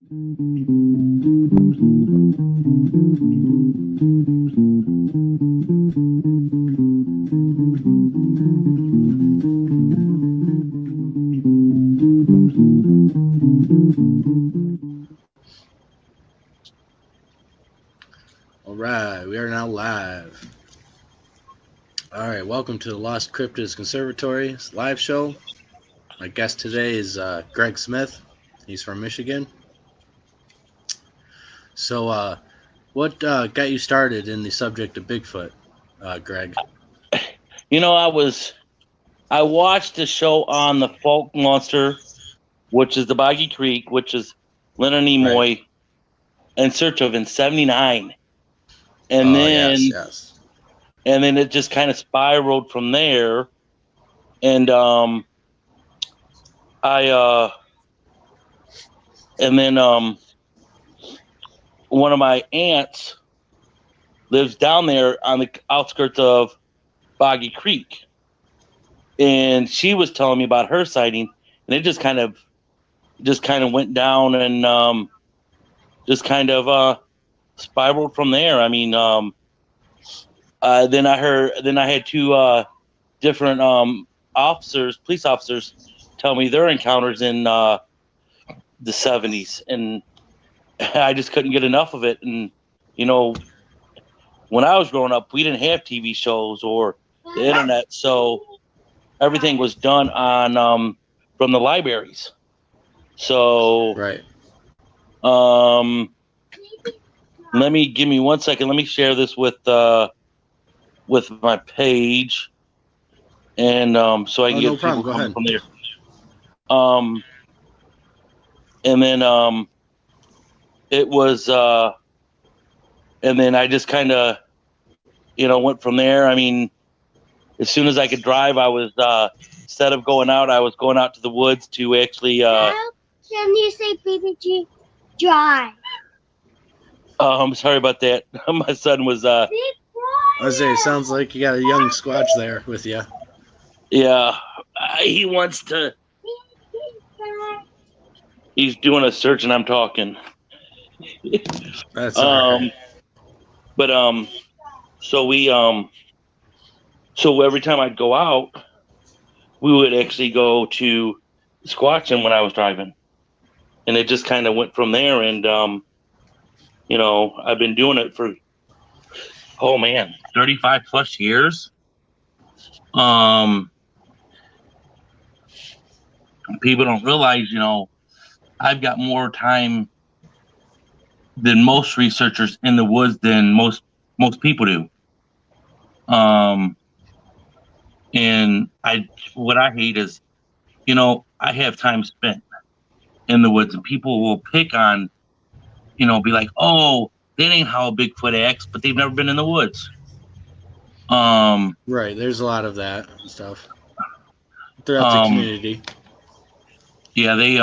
All right, we are now live. All right, welcome to the Lost Cryptids Conservatory live show. My guest today is Greg Smith. He's from Michigan. So, what got you started in the subject of Bigfoot, Greg? You know, I watched a show on the Folk Monster, which is the Boggy Creek, which is Leonard Nimoy in search of in '79, and yes. and then it just kind of spiraled from there, and one of my aunts lives down there on the outskirts of Boggy Creek, and she was telling me about her sighting, and it just kind of went down and just kind of spiraled from there. I mean, then I had two different police officers, tell me their encounters in the '70s, and I just couldn't get enough of it. And you know, when I was growing up, we didn't have TV shows or the internet, so everything was done on from the libraries. So give me 1 second. Let me share this with my page, and so I can get people coming from there. And then it was and then I just kind of went from there. I mean, as soon as I could drive, I was instead of going out, I was going out to the woods to actually. How can you say BBG drive? I'm sorry about that. My son was. I was saying, it sounds like you got a young squatch there with you. Yeah, he wants to. He's doing a search, and I'm talking. That's all right. But so every time I'd go out, we would actually go to Squatching when I was driving, and it just kind of went from there. And I've been doing it for 35 plus years. People don't realize, I've got more time than most researchers in the woods than most people do. And what I hate is, I have time spent in the woods, and people will pick on, be like, oh, that ain't how a Bigfoot acts, but they've never been in the woods. Right, there's a lot of that stuff throughout the community. Yeah, they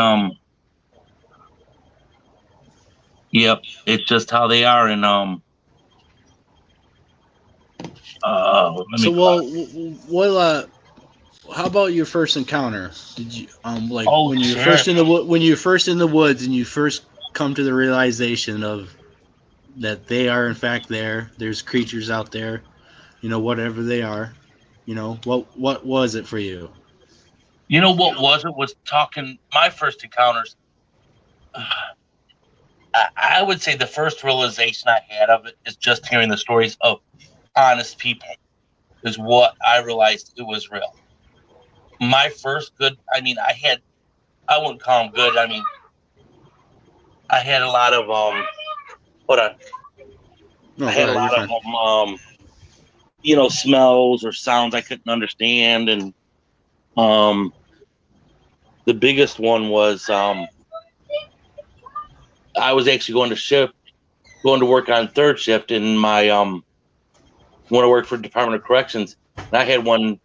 yep, it's just how they are. And how about your first encounter? Did you when you were first in the woods and you first come to the realization of that they are in fact there? There's creatures out there, whatever they are. What was it for you? What was it? Was talking my first encounters. I would say the first realization I had of it is just hearing the stories of honest people is what I realized it was real. My first good, I wouldn't call them good. I mean, I had a lot of, hold on. I had a lot of, smells or sounds I couldn't understand. And the biggest one was, I was actually going to work on third shift in my, when I worked for the Department of Corrections. And I had one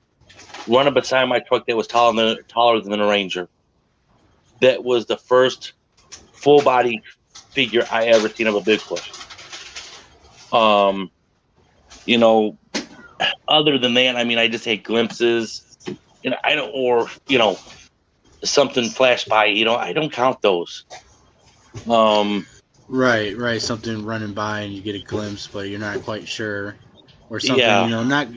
running beside my truck that was taller than a Ranger. That was the first full body figure I ever seen of a Bigfoot. Other than that, I just had glimpses, and something flashed by. I don't count those. Right. Something running by and you get a glimpse, but you're not quite sure, or something. Yeah, Not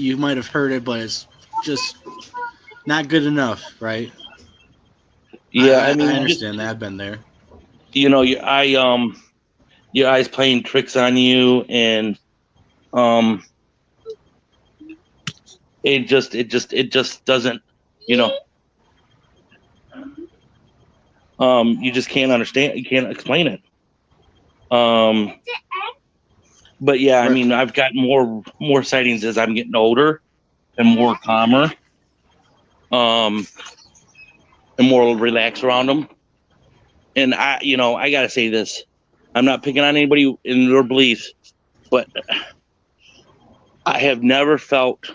you might have heard it, but it's just not good enough, right? yeah. I I mean, just understand that. I've been there. your eyes playing tricks on you, and um, it just doesn't, you know, you just can't understand. You can't explain it. Um, but yeah, I Right. mean, I've got more sightings as I'm getting older and more calmer, um, and more relaxed around them. And I gotta say this: I'm not picking on anybody in their beliefs, but I have never felt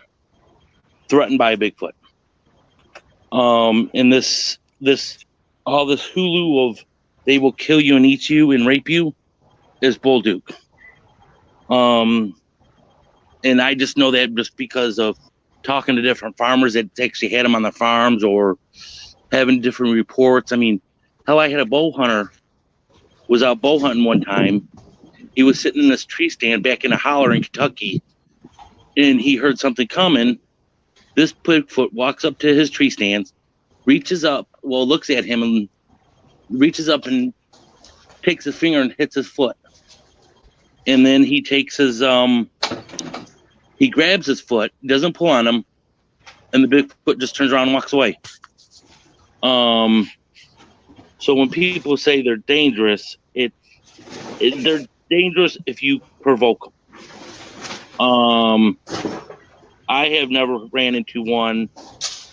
threatened by a Bigfoot. And this all this Hulu of they will kill you and eat you and rape you is bull duke. Um, and I just know that just because of talking to different farmers that actually had them on the farms or having different reports. I mean, hell, I had a bow hunter was out bow hunting one time. He was sitting in this tree stand back in a holler in Kentucky, and he heard something coming. This Bigfoot walks up to his tree stands, reaches up, looks at him and reaches up and takes his finger and hits his foot. And then he takes he grabs his foot, doesn't pull on him, and the Bigfoot just turns around and walks away. So when people say they're dangerous, they're dangerous if you provoke them. I have never ran into one,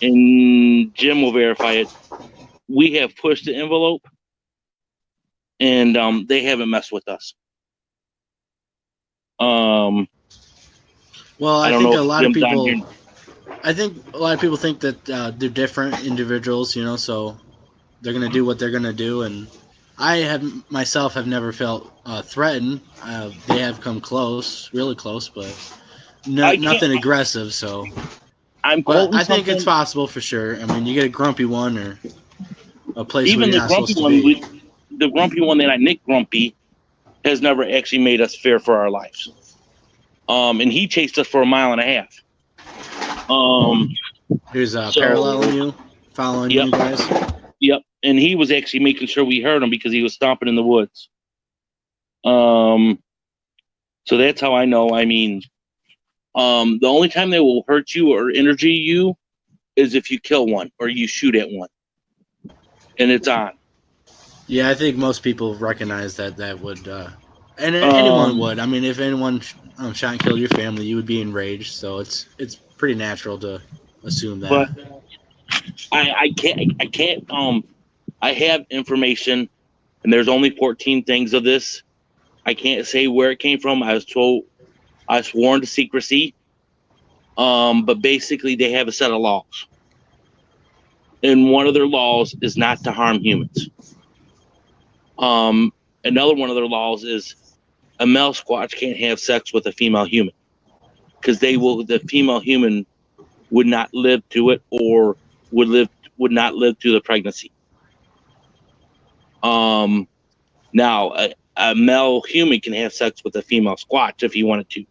and Jim will verify it. We have pushed the envelope, and they haven't messed with us. Well, I I don't think know a if lot of Jim's on people. here. I think a lot of people think that they're different individuals, so they're gonna do what they're gonna do, and I have myself have never felt threatened. They have come close, really close, but I can't. nothing aggressive. So, I'm but quoting I think it's something. possible for sure. I mean, you get a grumpy one or a place where Even you're not supposed to be. the grumpy one that I nicked Grumpy has never actually made us fear for our lives. And he chased us for a mile and a half. Who's So paralleling you, following yep, you guys. yep. And he was actually making sure we heard him because he was stomping in the woods. Um, so that's how I know. I mean, the only time they will hurt you or injure you is if you kill one or you shoot at one, and it's on. Yeah, I think most people recognize that would, and anyone Um, would. I mean, if anyone shot and killed your family, you would be enraged. So it's pretty natural to assume that. but I can't. I have information, and there's only 14 things of this. I can't say where it came from. I was sworn to secrecy. But basically, they have a set of laws, and one of their laws is not to harm humans. Um, Another one of their laws is a male squatch can't have sex with a female human because the female human would not live to it or would not live through the pregnancy. Um, Now a male human can have sex with a female squatch if he wanted to,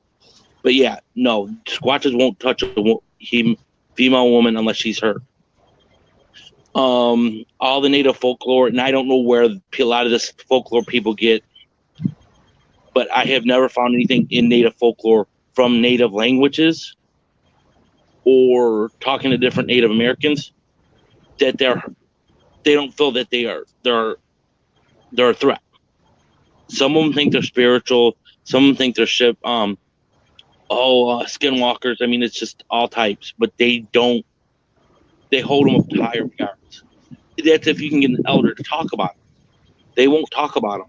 but yeah, no, squatches won't touch female woman unless she's hurt. All the native folklore, and I don't know where a lot of this folklore people get, but I have never found anything in native folklore from native languages or talking to different Native Americans that they don't feel that they're a threat. Some of them think they're spiritual. Some of them think they're skinwalkers. I mean, it's just all types, but they hold them up to higher regards. That's if you can get an elder to talk about them. They won't talk about them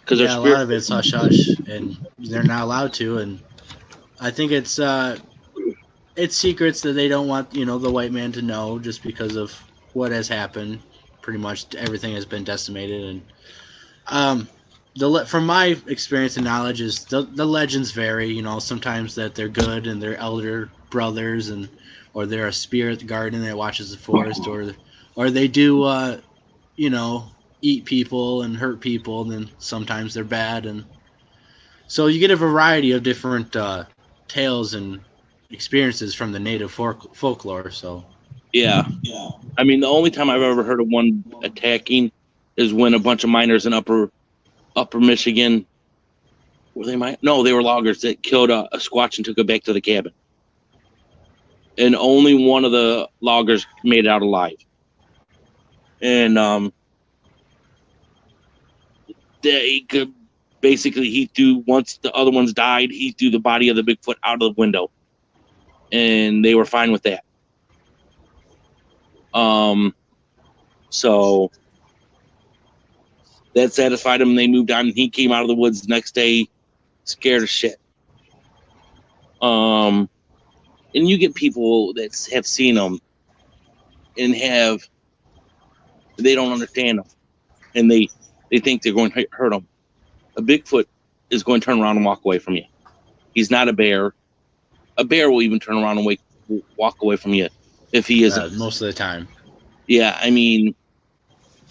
because they're Yeah, a lot of spiritual. it's hush hush, and they're not allowed to. And I think it's secrets that they don't want the white man to know, just because of what has happened. Pretty much everything has been decimated, and um, from my experience and knowledge is the legends vary. Sometimes that they're good and they're elder brothers, or they're a spirit guardian that watches the forest, or they do you know eat people and hurt people, and then sometimes they're bad, and so you get a variety of different tales and experiences from the native folklore. So Yeah. I mean, the only time I've ever heard of one attacking is when a bunch of miners in upper Michigan, were they No, they were loggers that killed a Squatch and took it back to the cabin. And only one of the loggers made it out alive. And they could basically, once the other ones died, he threw the body of the Bigfoot out of the window. And they were fine with that. So that satisfied him. They moved on. And he came out of the woods the next day, scared as shit. And you get people that have seen them and they don't understand them, and they think they're going to hurt them. A Bigfoot is going to turn around and walk away from you. He's not a bear. A bear will even turn around and walk away from you if he isn't. Most of the time. Yeah, I mean,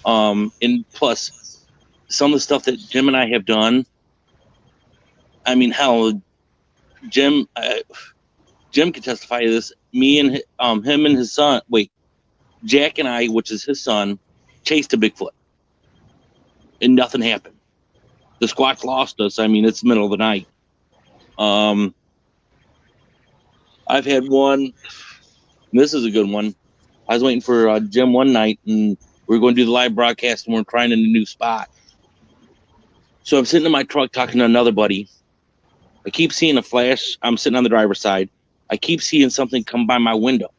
and plus, some of the stuff that Jim and I have done, I mean, hell, Jim can testify to this. Me and him and his son, Jack and I, which is his son, chased a Bigfoot, and nothing happened. The Squatch lost us. I mean, it's the middle of the night. I've had one. This is a good one. I was waiting for Jim one night, and we were going to do the live broadcast, and we're trying in a new spot. So I'm sitting in my truck talking to another buddy. I keep seeing a flash. I'm sitting on the driver's side. I keep seeing something come by my window.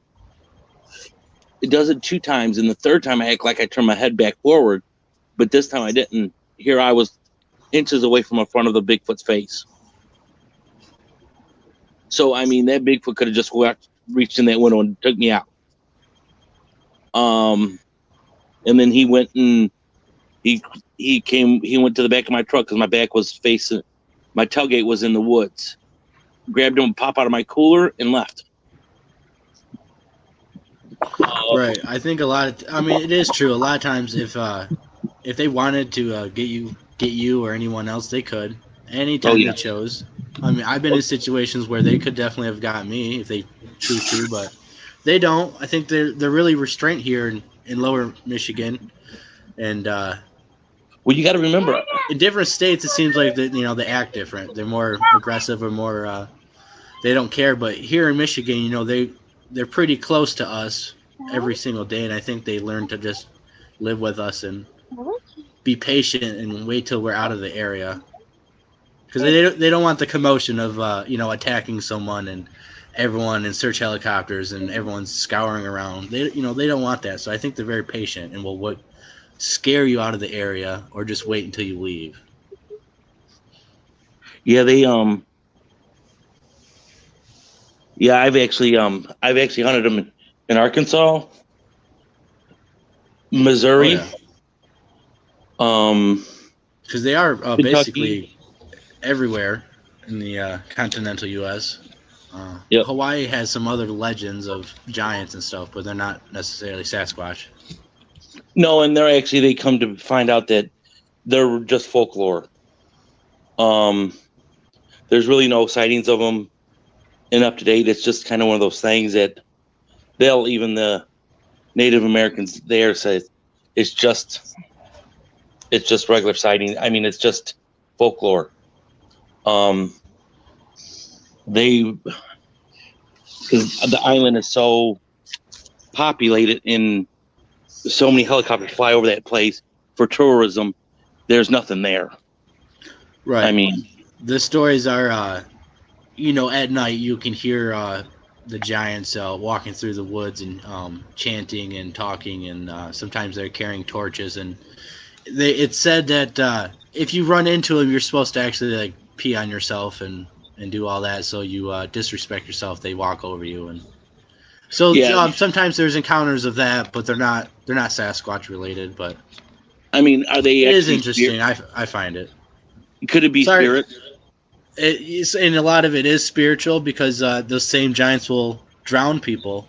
It does it 2 times, and the third time I act like I turn my head back forward, but this time I didn't. Here I was inches away from the front of the Bigfoot's face. So, I mean, that Bigfoot could have just reached in that window and took me out. And then he went and he went to the back of my truck because my back was facing, my tailgate was in the woods. Grabbed him, pop out of my cooler, and left. Right. I think it is true. A lot of times, if they wanted to get you or anyone else, they could. Anytime they chose. I mean, I've been in situations where they could definitely have got me if they choose to, but they don't. I think they're really restrained here in Lower Michigan, and well, you got to remember, in different states, it seems like they act different. They're more aggressive or more. They don't care. But here in Michigan, they're pretty close to us every single day, and I think they learn to just live with us and be patient and wait till we're out of the area, because they don't want the commotion of attacking someone and everyone in search helicopters and everyone's scouring around. They don't want that. So I think they're very patient and will scare you out of the area or just wait until you leave. Yeah, I've actually hunted them in Arkansas, Missouri. Because they are basically everywhere in the continental U.S. Hawaii has some other legends of giants and stuff, but they're not necessarily Sasquatch. No, and they come to find out that they're just folklore. There's really no sightings of them. And up to date, it's just kind of one of those things that even the Native Americans there say it's just regular sighting. I mean, it's just folklore. Because the island is so populated and so many helicopters fly over that place for tourism, there's nothing there. Right. I mean, the stories are, at night you can hear the giants walking through the woods and chanting and talking, and sometimes they're carrying torches. And it's said that if you run into them, you're supposed to actually pee on yourself and do all that. So you disrespect yourself, they walk over you, and so sometimes there's encounters of that, but they're not Sasquatch related. But I mean, are they? It is interesting. I find it. Could it be spirit? And a lot of it is spiritual, because those same giants will drown people.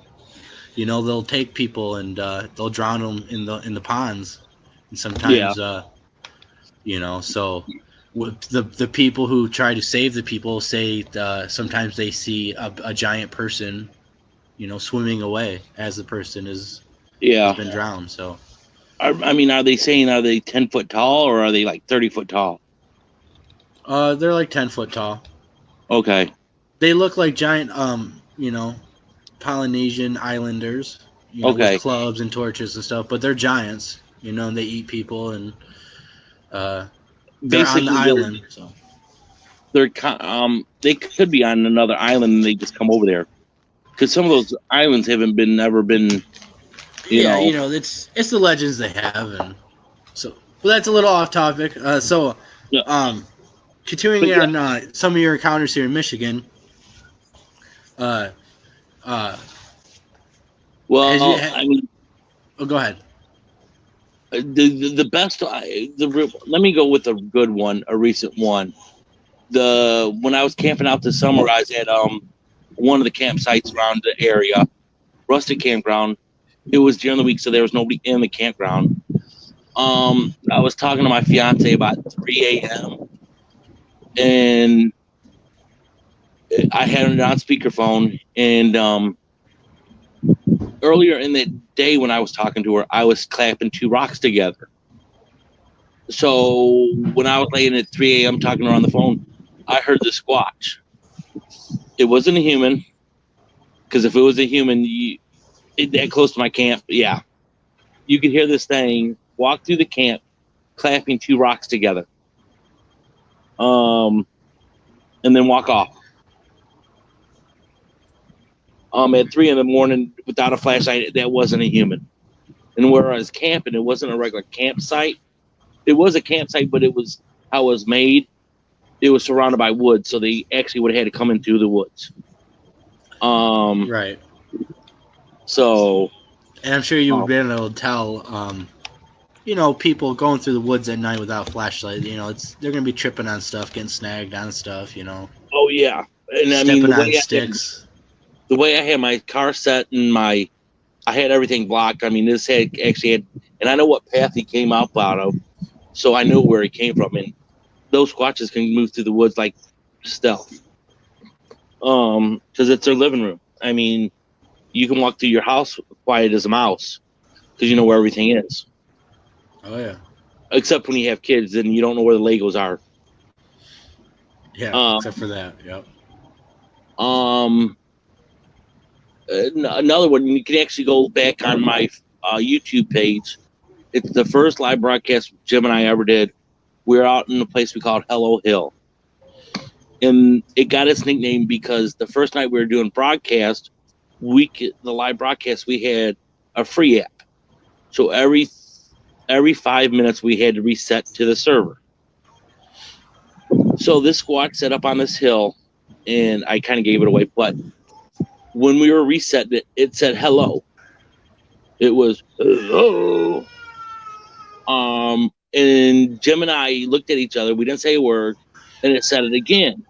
They'll take people and they'll drown them in the ponds, And sometimes, so the people who try to save the people say sometimes they see a giant person, swimming away as the person has been drowned. So, I mean, are they 10 foot tall or are they like 30 foot tall? They're like 10 foot tall. Okay. They look like giant, Polynesian islanders, with clubs and torches and stuff. But they're giants, and they eat people, and they're basically on the island. So they could be on another island and they just come over there because some of those islands haven't never been. It's the legends they have, and so. Well, that's a little off topic. Continuing on some of your encounters here in Michigan. Go ahead. The best. Let me go with a good one, a recent one. When I was camping out this summer, I was at one of the campsites around the area, rustic campground. It was during the week, so there was nobody in the campground. I was talking to my fiance about 3 a.m. and I had it on speakerphone. And earlier in the day when I was talking to her, I was clapping 2 rocks together. So when I was laying at 3 a.m. talking to her on the phone, I heard the squatch. It wasn't a human, because if it was a human, that close to my camp, you could hear this thing walk through the camp, clapping 2 rocks together, and then walk off. At 3 a.m. without a flashlight, that wasn't a human. And where I was camping, it wasn't a regular campsite. It was a campsite, but it was how it was made. It was surrounded by woods, so they actually would have had to come in through the woods. Right. So, and I'm sure you would be able to tell, people going through the woods at night without flashlight. They're going to be tripping on stuff, getting snagged on stuff. Oh yeah, and stepping on sticks. The way I had my car set and I had everything blocked. I mean, this actually had, and I know what path he came up out of, so I knew where he came from. And those squatches can move through the woods like stealth, because it's their living room. I mean, you can walk through your house quiet as a mouse because you know where everything is. Oh yeah. Except when you have kids, then you don't know where the Legos are. Yeah, except for that. Yep. Another one, you can actually go back on my YouTube page. It's the first live broadcast Jim and I ever did. We were out in a place we called Hello Hill. And it got its nickname because the first night we were doing broadcast, the live broadcast, we had a free app. So every 5 minutes we had to reset to the server. So this squat set up on this hill, and I kind of gave it away, but when we were resetting it, it said hello. It was hello. And Jim and I looked at each other. We didn't say a word, and it said it again.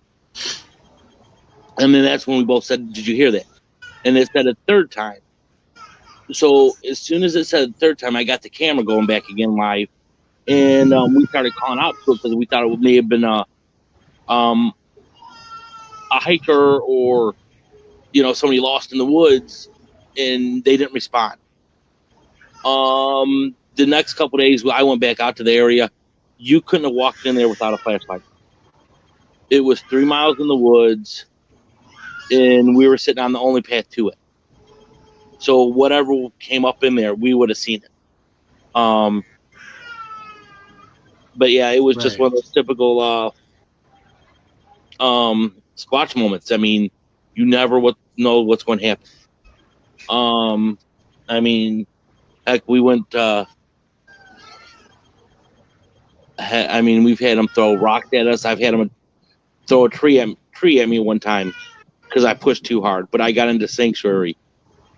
And then that's when we both said, "Did you hear that?" And it said a third time. So as soon as it said the third time, I got the camera going back again live, and we started calling out to it because we thought it may have been a hiker or somebody lost in the woods, and they didn't respond. The next couple of days, I went back out to the area. You couldn't have walked in there without a flashlight. It was 3 miles in the woods, and we were sitting on the only path to it. So whatever came up in there, we would have seen it. But yeah, it was just one of those typical Squatch moments. I mean, you never know what's going to happen. I mean, heck, we went. We've had them throw rocks at us. I've had them throw a tree at me one time because I pushed too hard. But I got into sanctuary,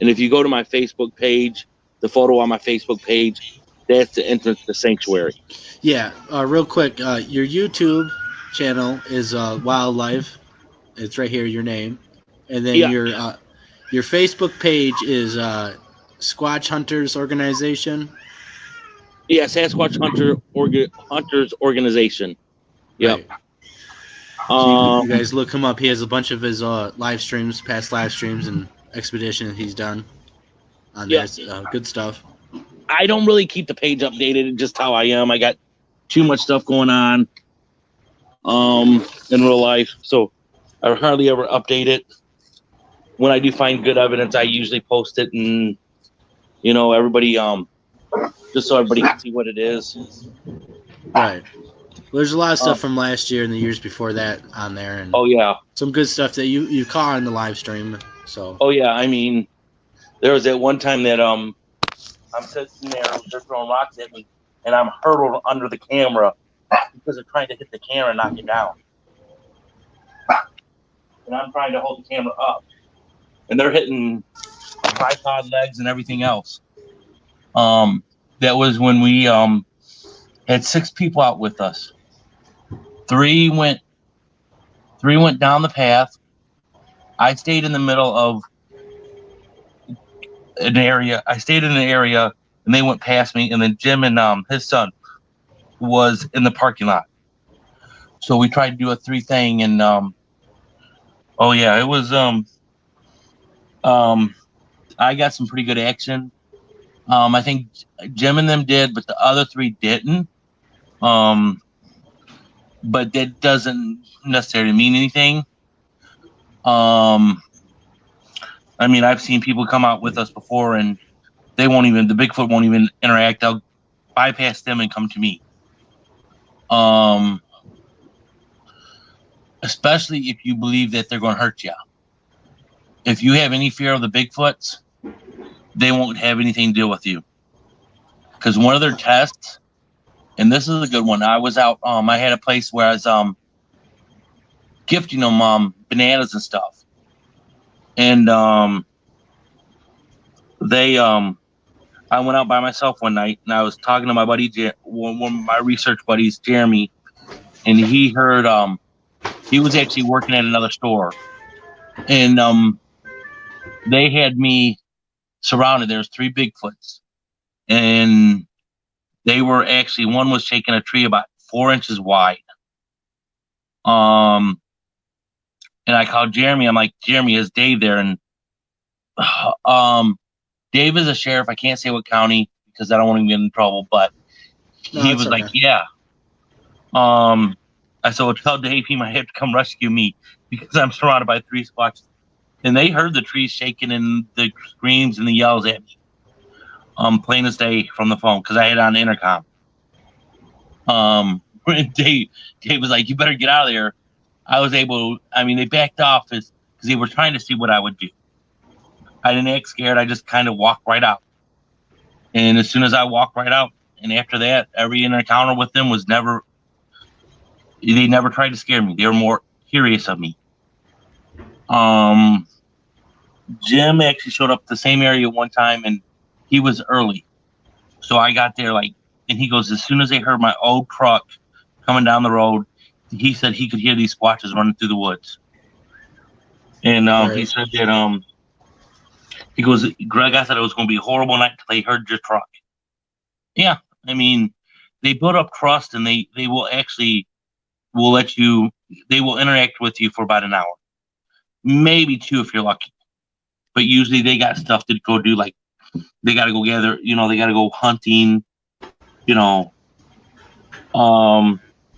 and if you go to my Facebook page, the photo on my Facebook page, that's the entrance to sanctuary. Yeah, real quick, your YouTube channel is Wildlife. It's right here, your name, and then your Facebook page is Squatch Hunters Organization. Yeah, Sasquatch Hunters Organization. Yep. Right. So you guys look him up. He has a bunch of his past live streams and expedition he's done on Yep. that. Good stuff. I don't really keep the page updated, just how I am. I got too much stuff going on in real life, so I hardly ever update it. When I do find good evidence, I usually post it, and everybody just so everybody can see what it is. Right. Well, there's a lot of stuff from last year and the years before that on there, and oh yeah, some good stuff that you caught on the live stream. So. Oh yeah, I mean, there was that one time that I'm sitting there, they're throwing rocks at me, and I'm hurtled under the camera because they're trying to hit the camera and knock it down. And I'm trying to hold the camera up, and they're hitting tripod legs and everything else. That was when we had 6 people out with us. Three went down the path. I stayed in the middle of an area. And they went past me, and then Jim and his son was in the parking lot. So we tried to do a 3 thing, and oh yeah, it was I got some pretty good action. I think Jim and them did, but the other 3 didn't. But that doesn't necessarily mean anything. I mean, I've seen people come out with us before, and the Bigfoot won't even interact. They'll bypass them and come to me. Especially if you believe that they're going to hurt you. If you have any fear of the Bigfoots, they won't have anything to do with you. Because one of their tests, and this is a good one. I was out. I had a place where I was gifting them bananas and stuff, and I went out by myself one night, and I was talking to my buddy, one of my research buddies, Jeremy, and he heard he was actually working at another store, and they had me surrounded. There's 3 Bigfoots, and they were actually, one was shaking a tree about 4 inches wide. And I called Jeremy. I'm like, Jeremy, is Dave there? And Dave is a sheriff. I can't say what county because I don't want to get in trouble, but he was okay. Like, yeah. I said, well, tell Dave he might have to come rescue me because I'm surrounded by 3 Squatches. And they heard the trees shaking and the screams and the yells at me. Plain as day from the phone because I had it on the intercom. Dave was like, you better get out of there. I was able, they backed off because they were trying to see what I would do. I didn't act scared. I just kind of walked right out. And as soon as I walked right out, and after that, every encounter with them was they never tried to scare me. They were more curious of me. Jim actually showed up the same area one time, and he was early. So I got there and he goes, as soon as they heard my old truck coming down the road, he said he could hear these Squatches running through the woods. And he said that he goes, Greg, I thought it was going to be a horrible night until they heard your truck. Yeah, they build up trust, and they will actually they will interact with you for about an hour, maybe 2 if you're lucky. But usually they got stuff to go do, like they got to go gather, they got to go hunting, yeah,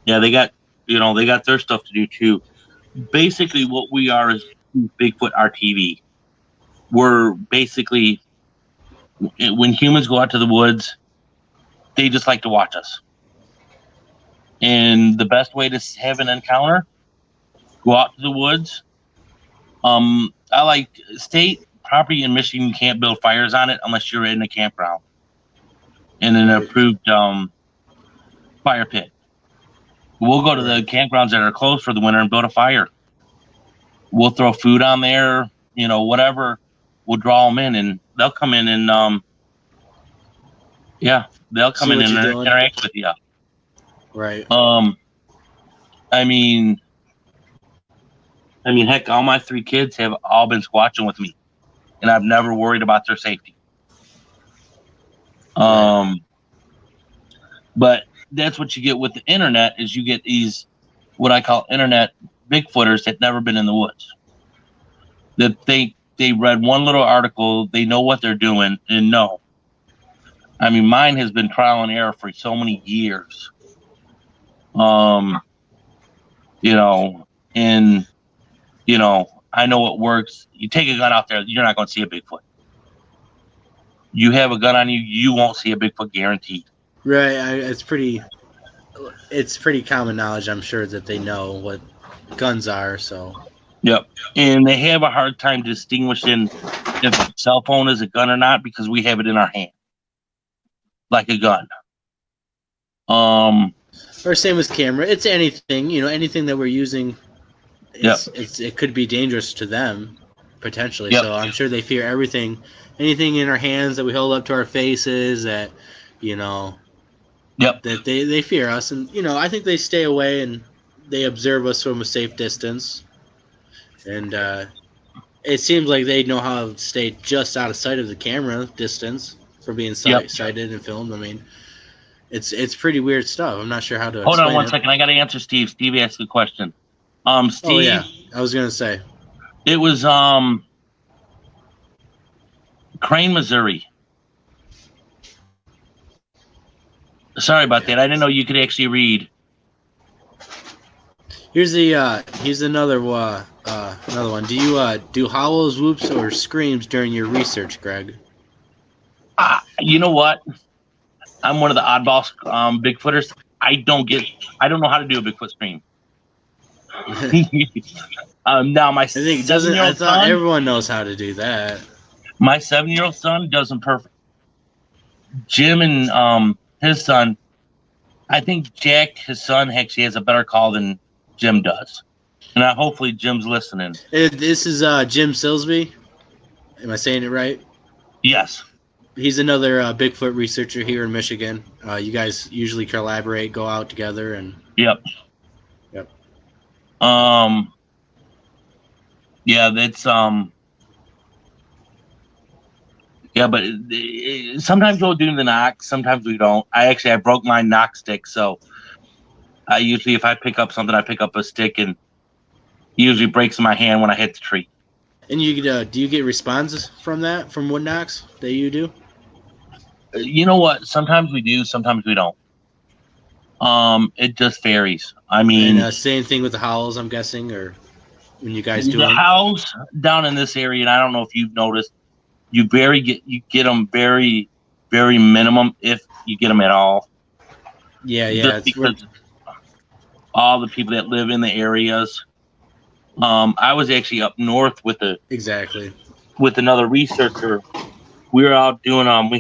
they got their stuff to do too. Basically, what we are is Bigfoot RTV. We're basically, when humans go out to the woods, they just like to watch us. And the best way to have an encounter, go out to the woods. I like state property in Michigan. You can't build fires on it unless you're in a campground in an approved fire pit. We'll go to the campgrounds that are closed for the winter and build a fire. We'll throw food on there, whatever. We'll draw them in, and they'll come in and they'll come in and interact with you. Right. Heck, all my 3 kids have all been squatching with me, and I've never worried about their safety. But that's what you get with the internet is you get these what I call internet Bigfooters that never been in the woods. That they read one little article, they know what they're doing, and no. I mean, mine has been trial and error for so many years. You know, and you know, I know it works. You take a gun out there, you're not going to see a Bigfoot. You have a gun on you, you won't see a Bigfoot guaranteed. Right. It's pretty common knowledge, I'm sure, that they know what guns are. So. Yep. And they have a hard time distinguishing if a cell phone is a gun or not because we have it in our hand, like a gun. Or same with camera. It's anything, anything that we're using. It could be dangerous to them potentially. Yep. So I'm sure they fear everything, anything in our hands that we hold up to our faces. That Yep. That they fear us, and I think they stay away and they observe us from a safe distance. And it seems like they know how to stay just out of sight of the camera distance from being sighted and filmed. I mean, it's pretty weird stuff. I'm not sure how to. Hold on one second. I got to answer Steve. Steve asked a question. Steve. Oh yeah, I was gonna say. It was Crane, Missouri. Sorry about that. I didn't know you could actually read. Here's another one. Do you do howls, whoops, or screams during your research, Greg? You know what? I'm one of the oddball Bigfooters. I don't know how to do a Bigfoot scream. Now my I thought everyone knows how to do that. My 7-year-old son does them perfect. Jim and his son, I think Jack, his son, actually has a better call than Jim does. And hopefully Jim's listening. This is Jim Silsby. Am I saying it right? Yes. He's another Bigfoot researcher here in Michigan. You guys usually collaborate, go out together, and. Yep. Yeah, that's yeah, but sometimes we'll do the knock, sometimes we don't. I broke my knock stick, so I usually, if I pick up something, I pick up a stick, and it usually breaks in my hand when I hit the tree. And you do you get responses from wood knocks that you do? You know what? Sometimes we do, sometimes we don't. It just varies. I mean, and same thing with the howls, I'm guessing, or when you guys do the howls down in this area, and I don't know if you've noticed, you get them very, very minimum if you get them at all. Yeah. Just because all the people that live in the areas. I was actually up north with another researcher. We were out doing we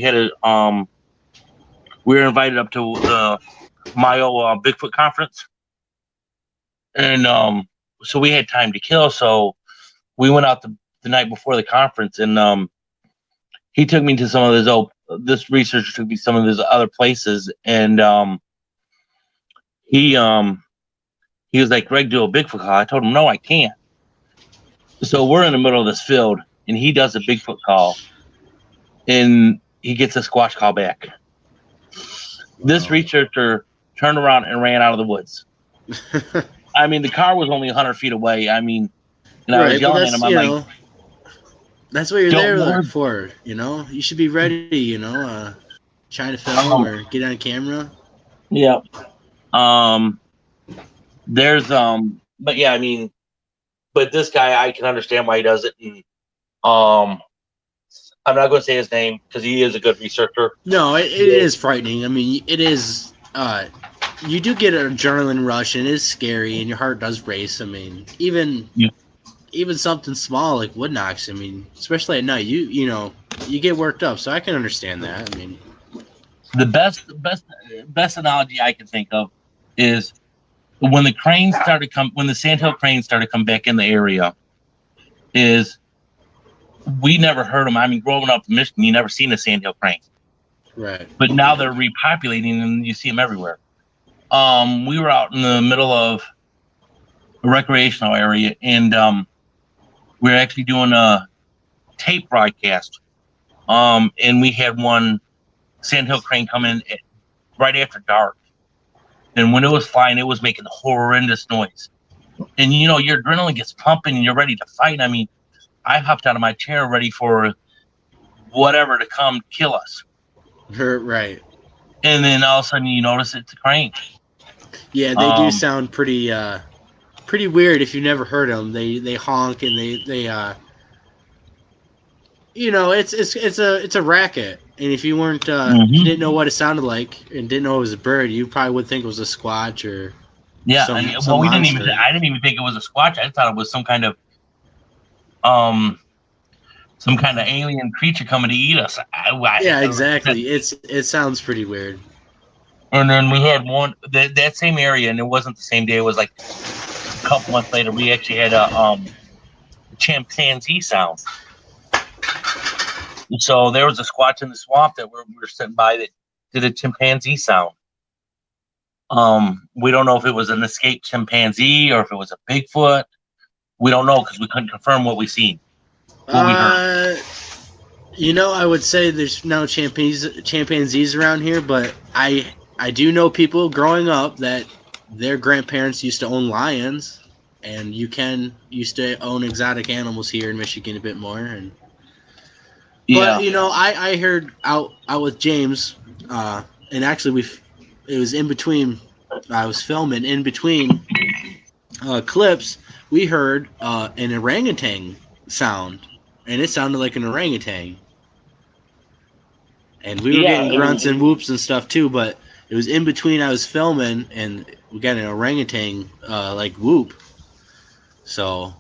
were invited up to the Mayo Bigfoot conference, and so we had time to kill. So we went out the night before the conference, and he took me to some of this researcher took me to some of his other places, and he was like, "Greg, do a Bigfoot call." I told him, "No, I can't." So we're in the middle of this field, and he does a Bigfoot call, and he gets a squash call back. Wow. This researcher turned around and ran out of the woods. I mean, the car was only 100 feet away. I mean, and I was yelling at him. I'm like, that's what you're there for, You should be ready, trying to film or get on camera. Yeah. There's but yeah, I mean, but this guy, I can understand why he does it. And I'm not going to say his name because he is a good researcher. No, it is frightening. I mean, it is. You do get an adrenaline rush, and it is scary, and your heart does race. I mean, even something small like wood knocks. I mean, especially at night, you get worked up. So I can understand that. I mean, the best analogy I can think of is when the sandhill cranes started to come back in the area. Is we never heard them. I mean, growing up in Michigan, you never seen a sandhill crane. Right. But now they're repopulating, and you see them everywhere. We were out in the middle of a recreational area, and we were actually doing a tape broadcast. And we had one sandhill crane come in at right after dark. And when it was flying, it was making horrendous noise. And, you know, your adrenaline gets pumping and you're ready to fight. I mean, I hopped out of my chair ready for whatever to come kill us. Right. And then all of a sudden you notice it's a crane. Yeah, they do sound pretty weird if you've never heard them. They honk and they you know, it's a racket. And if you weren't if you didn't know what it sounded like and didn't know it was a bird, you probably would think it was a squatch or some monster. I didn't even think it was a squatch. I thought it was some kind of alien creature coming to eat us. Yeah, exactly. It sounds pretty weird. And then we had one that same area, and it wasn't the same day. It was like a couple months later. We actually had a chimpanzee sound. So there was a squatch in the swamp that we were sitting by that did a chimpanzee sound. We don't know if it was an escaped chimpanzee or if it was a Bigfoot. We don't know because we couldn't confirm what we seen. You know, I would say there's no chimpanzees around here, but I do know people growing up that their grandparents used to own lions, and used to own exotic animals here in Michigan a bit more. And but you know, I heard out with James, and actually it was in between. I was filming in between clips. We heard an orangutan sound, and it sounded like an orangutan. And we were getting grunts and whoops and stuff too, but it was in between. I was filming, and we got an orangutan like whoop. So,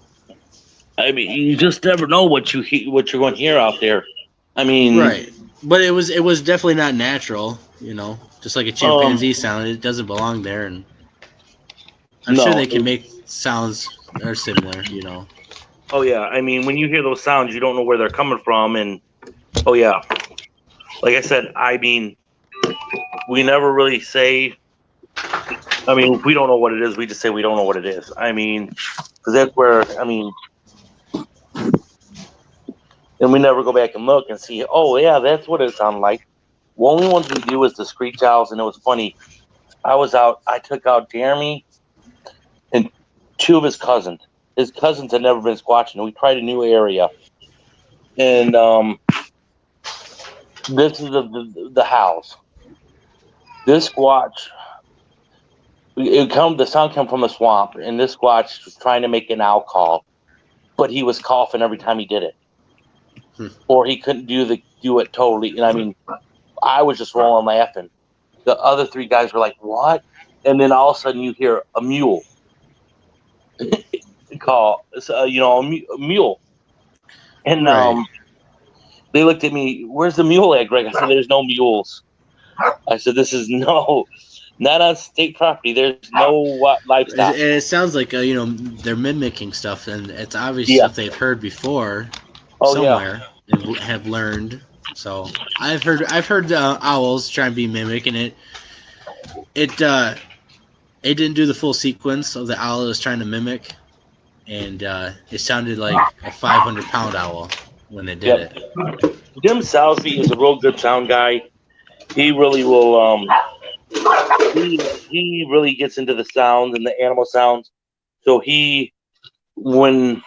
I mean, you just never know what you're going to hear out there. I mean, right? But it was definitely not natural. You know, just like a chimpanzee sound, it doesn't belong there. And I'm sure they can make sounds that are similar. You know. Oh yeah, I mean, when you hear those sounds, you don't know where they're coming from, and oh yeah, like I said, I mean, we never really say. I mean, we don't know what it is. We just say we don't know what it is. I mean, because that's where and we never go back and look and see. Oh yeah, that's what it sounded like. The only ones we do is the screech owls, and it was funny. I took out Jeremy and two of his cousins. His cousins had never been squatching. We tried a new area, and this is the house. This squatch, the sound came from the swamp, and this squatch was trying to make an owl call, but he was coughing every time he did it, or he couldn't do it totally. And I mean, I was just rolling laughing. The other three guys were like, "What?" And then all of a sudden, you hear a mule call, a mule, and right. They looked at me. Where's the mule at, Greg? I said, "There's no mules." I said, "This is not on state property. There's no livestock." And it sounds like they're mimicking stuff, and it's obvious stuff they've heard before somewhere and have learned. So I've heard owls try and be mimic, and it didn't do the full sequence of the owl it was trying to mimic, and it sounded like a 500-pound owl when they did it. Jim Sousby is a real good sound guy. He really will. He really gets into the sounds and the animal sounds. So when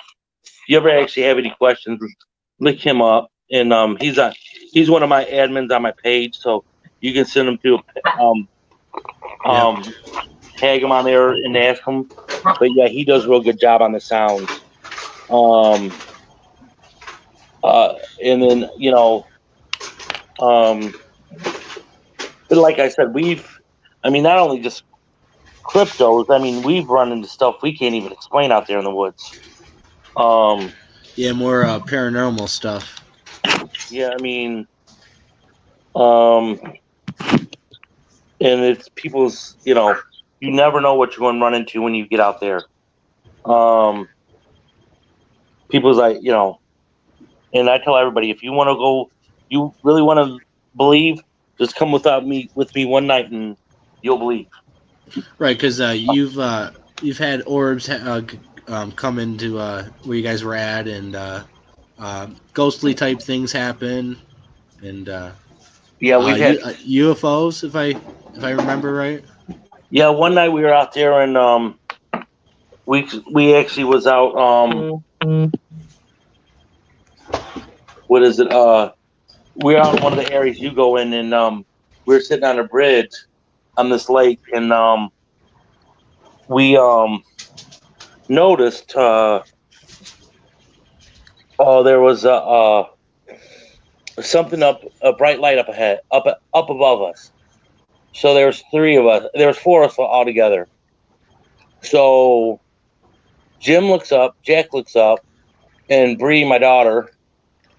you ever actually have any questions, look him up. And he's one of my admins on my page, so you can send him to tag him on there and ask him. But yeah, he does a real good job on the sounds. And then but like I said, not only just cryptos. I mean, we've run into stuff we can't even explain out there in the woods. More paranormal stuff. Yeah, I mean, and it's people's, you never know what you're going to run into when you get out there. People's like, and I tell everybody, if you want to go, you really want to believe, just come with me one night and you'll believe. Right, because you've had orbs come into where you guys were at, and ghostly type things happen, and we've had UFOs. If I if I remember right. Yeah, one night we were out there and we actually was out what is it? We're out in one of the areas you go in and we were sitting on a bridge on this lake and we noticed there was something up, a bright light up ahead, up above us. So there was three of us. There was four of us all together. So Jim looks up, Jack looks up, and Bree, my daughter,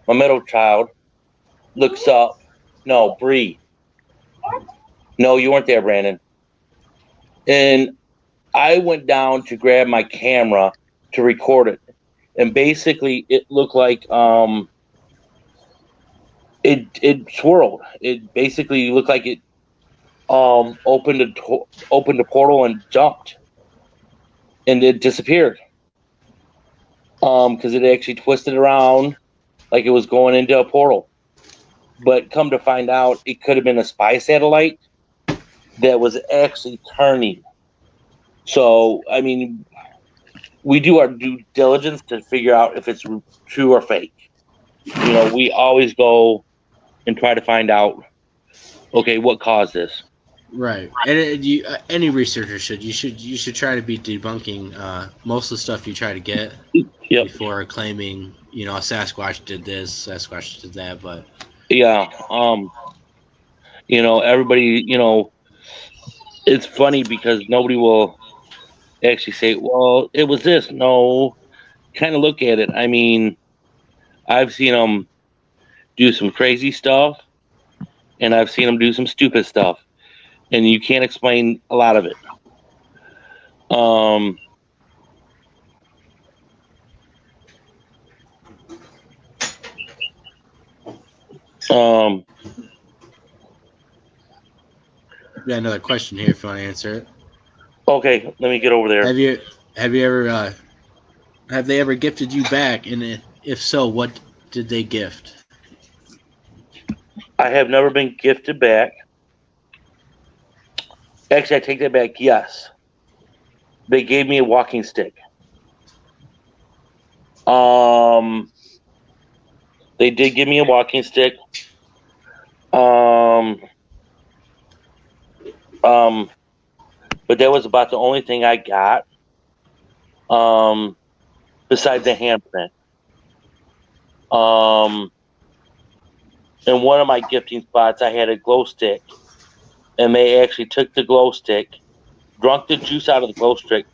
my middle child, looks up. No, Bree. No, you weren't there, Brandon. And I went down to grab my camera to record it. And basically it looked like it swirled. It basically looked like it opened a portal and jumped. And it disappeared. Because it actually twisted around like it was going into a portal. But come to find out, it could have been a spy satellite that was actually turning. So, I mean, we do our due diligence to figure out if it's true or fake. You know, we always go and try to find out, okay, what caused this? Right, and any researcher should. You should try to be debunking most of the stuff you try to get before claiming, you know, Sasquatch did this, Sasquatch did that. But yeah, you know, everybody, you know, it's funny because nobody will actually say, well, it was this. No, kind of look at it. I mean, I've seen them do some crazy stuff, and I've seen them do some stupid stuff, and you can't explain a lot of it. got another question here if you want to answer it. Okay, let me get over there. Have they ever gifted you back? And if so, what did they gift? I have never been gifted back. Actually, I take that back. Yes, they gave me a walking stick. They did give me a walking stick. But that was about the only thing I got. Besides the handprint. In one of my gifting spots, I had a glow stick, and they actually took the glow stick, drunk the juice out of the glow stick,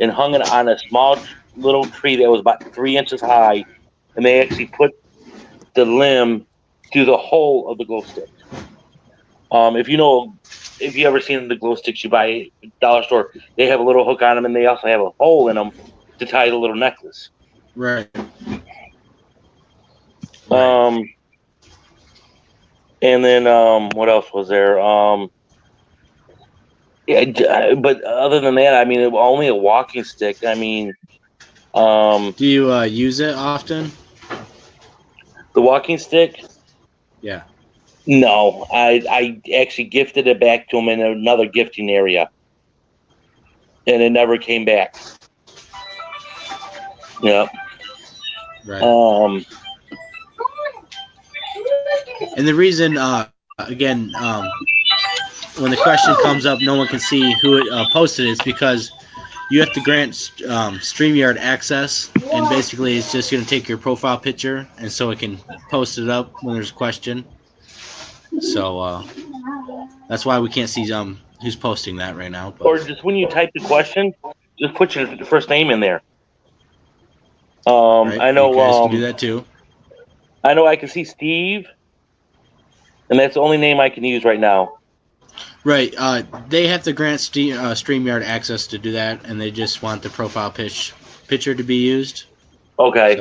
and hung it on a small little tree that was about 3 inches high, and they actually put the limb through the hole of the glow stick. If you ever seen the glow sticks you buy at the dollar store, they have a little hook on them, and they also have a hole in them to tie the little necklace. Right. And then what else was there? Yeah, but other than that, I mean, only a walking stick. I mean, do you use it often? The walking stick? Yeah. No, I actually gifted it back to him in another gifting area, and it never came back. Yeah. Right. And the reason, again, when the question comes up, no one can see who it posted. It's because you have to grant StreamYard access, and basically it's just going to take your profile picture, and so it can post it up when there's a question. So that's why we can't see who's posting that right now. But. Or just when you type the question, just put your first name in there. Right. I know you guys can do that too. I know I can see Steve, and that's the only name I can use right now. Right. They have to grant StreamYard access to do that, and they just want the profile picture to be used. Okay.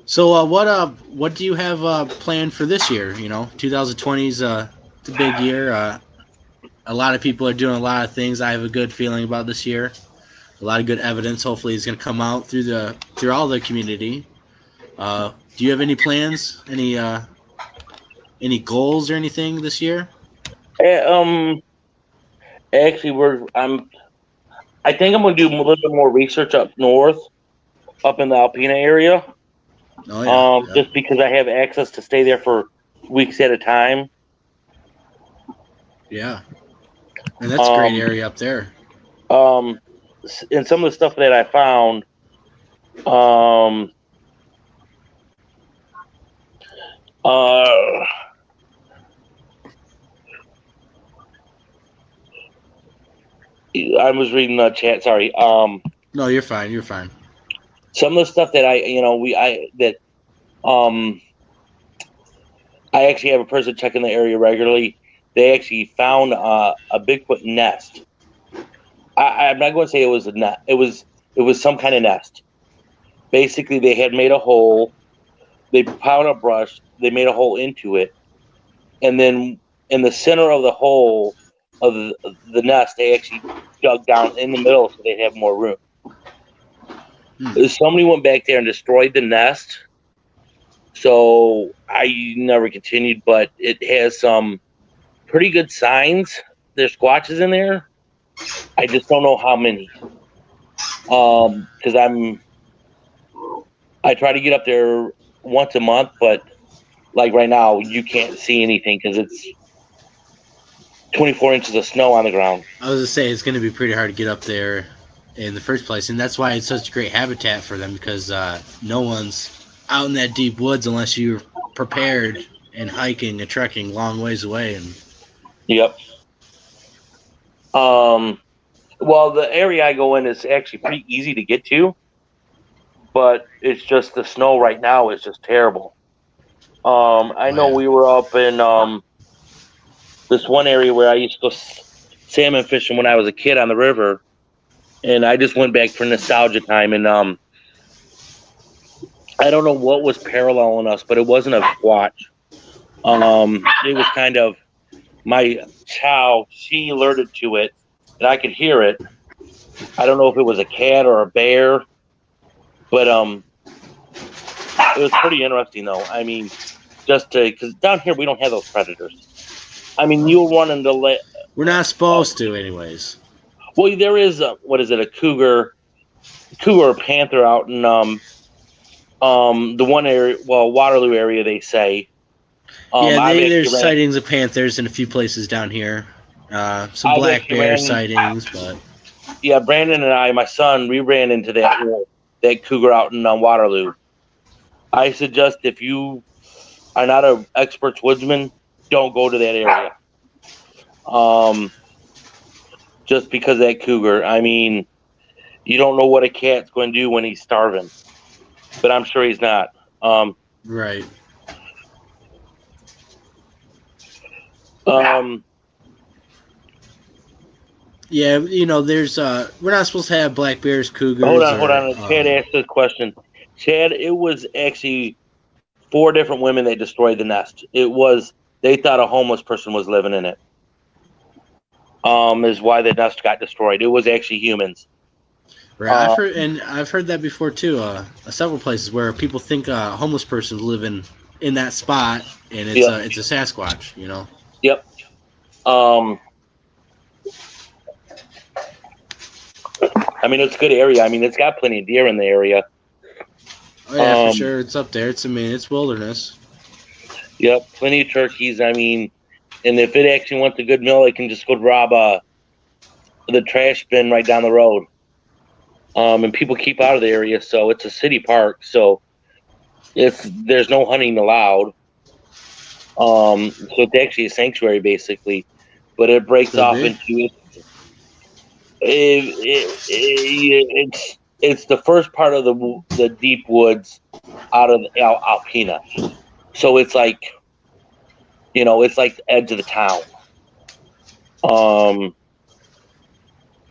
So what do you have planned for this year? You know, 2020 is it's a big year. A lot of people are doing a lot of things. I have a good feeling about this year. A lot of good evidence hopefully is going to come out through all the community. Do you have any plans? Any goals or anything this year? Actually, I think I'm gonna do a little bit more research up north, up in the Alpena area. Oh yeah. Just because I have access to stay there for weeks at a time. Yeah, and that's a great area up there. And some of the stuff that I found, I was reading the chat. Sorry. No, you're fine. You're fine. Some of the stuff that I actually have a person checking the area regularly. They actually found a Bigfoot nest. I'm not going to say it was a nest. It was some kind of nest. Basically, they had made a hole. They piled up brush. They made a hole into it, and then in the center of the hole of the nest, they actually dug down in the middle so they'd have more room. Somebody went back there and destroyed the nest, so I never continued. But it has some pretty good signs. There's squatches in there. I just don't know how many. Because I try to get up there once a month, but like right now, you can't see anything because it's 24 inches of snow on the ground. I was gonna say it's gonna be pretty hard to get up there in the first place, and that's why it's such a great habitat for them because no one's out in that deep woods unless you're prepared and hiking and trekking long ways away. And yep. Well, the area I go in is actually pretty easy to get to, but it's just the snow right now is just terrible. I know we were up in this one area where I used to go salmon fishing when I was a kid on the river, and I just went back for nostalgia time. And I don't know what was paralleling us, but it wasn't a squatch. It was kind of my chow. She alerted to it, and I could hear it. I don't know if it was a cat or a bear, but it was pretty interesting though. I mean, because down here we don't have those predators. I mean, you'll run into we're not supposed to, anyways. Well, there is a cougar or panther out in the one area, Waterloo area, they say. There's sightings of panthers in a few places down here. Some black bear sightings, but yeah, Brandon and my son, we ran into that cougar out in Waterloo. I suggest if you are not an expert woodsman, don't go to that area. Just because of that cougar. I mean, you don't know what a cat's going to do when he's starving, but I'm sure he's not. Right. Yeah, there's we're not supposed to have black bears, cougars. Hold on. Chad asked this question. Chad, it was actually 4 different women that destroyed the nest. They thought a homeless person was living in it. Is why the nest got destroyed. It was actually humans. Right, I've heard that before too. Several places where people think a homeless person's living in that spot, and it's a Sasquatch. Yep. I mean, it's a good area. I mean, it's got plenty of deer in the area. Oh yeah, for sure. It's up there. It's wilderness. Yep, plenty of turkeys. I mean, and if it actually wants a good meal, it can just go rob the trash bin right down the road. And people keep out of the area, so it's a city park. So there's no hunting allowed. So it's actually a sanctuary basically, but it breaks off into it's the first part of the deep woods out of Alpena. So it's like, it's like the edge of the town.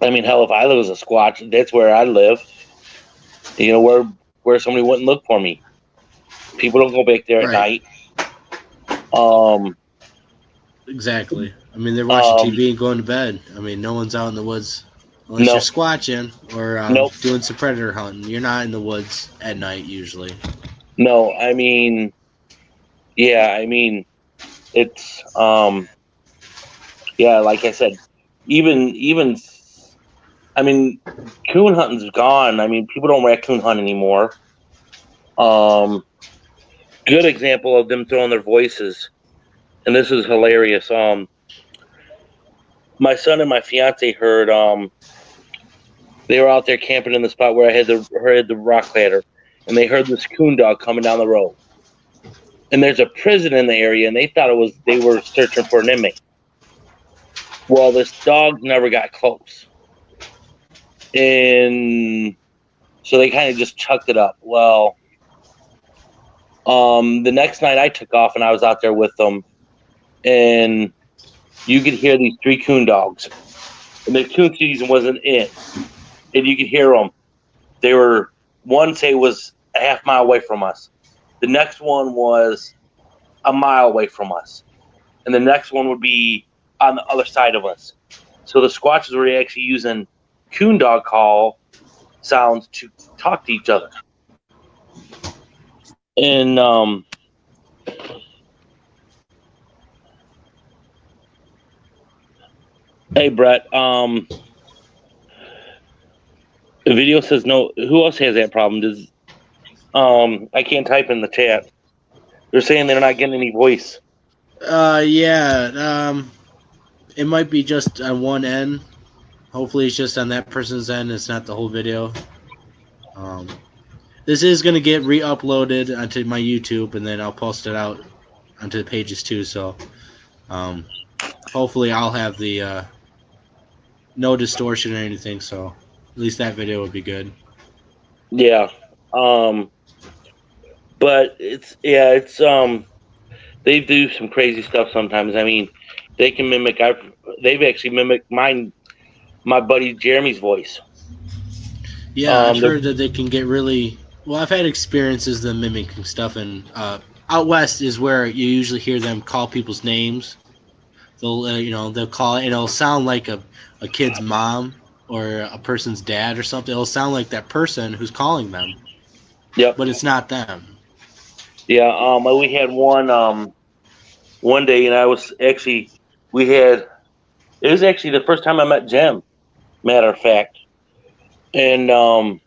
I mean, hell, if I live as a Squatch, that's where I live. Where somebody wouldn't look for me. People don't go back there at night. Exactly. I mean, they're watching TV and going to bed. I mean, no one's out in the woods unless you're squatching or doing some predator hunting. You're not in the woods at night usually. No, I mean, yeah, I mean, it's yeah, like I said, even I mean, coon hunting's gone. I mean, people don't raccoon hunt anymore. Um, Good example of them throwing their voices, and this is hilarious. My son and my fiance heard they were out there camping in the spot where I had the rock ladder, and they heard this coon dog coming down the road. And there's a prison in the area, and they thought they were searching for an inmate. Well, this dog never got close, and so they kind of just chucked it up. Well, the next night I took off, and I was out there with them, and you could hear these 3 coon dogs, and the coon season wasn't in, and you could hear them. They were one say was a half mile away from us, the next one was a mile away from us, and the next one would be on the other side of us. So the Squatches were actually using coon dog call sounds to talk to each other. And hey Brett, the video says no. Who else has that problem? Does I can't type in the chat. They're saying they're not getting any voice. Yeah. It might be just on one end. Hopefully, it's just on that person's end. It's not the whole video. This is going to get re-uploaded onto my YouTube, and then I'll post it out onto the pages too. So, hopefully, I'll have the no distortion or anything. So, at least that video would be good. Yeah. But it's they do some crazy stuff sometimes. I mean, they can mimic. They've actually mimicked my buddy Jeremy's voice. Yeah, I've heard that they can get really. Well, I've had experiences them mimicking stuff, and out west is where you usually hear them call people's names. They'll they'll call it, and it'll sound like a kid's mom or a person's dad or something. It'll sound like that person who's calling them. Yep. But it's not them. Yeah. We had one day, and it was actually the first time I met Jim, matter of fact, and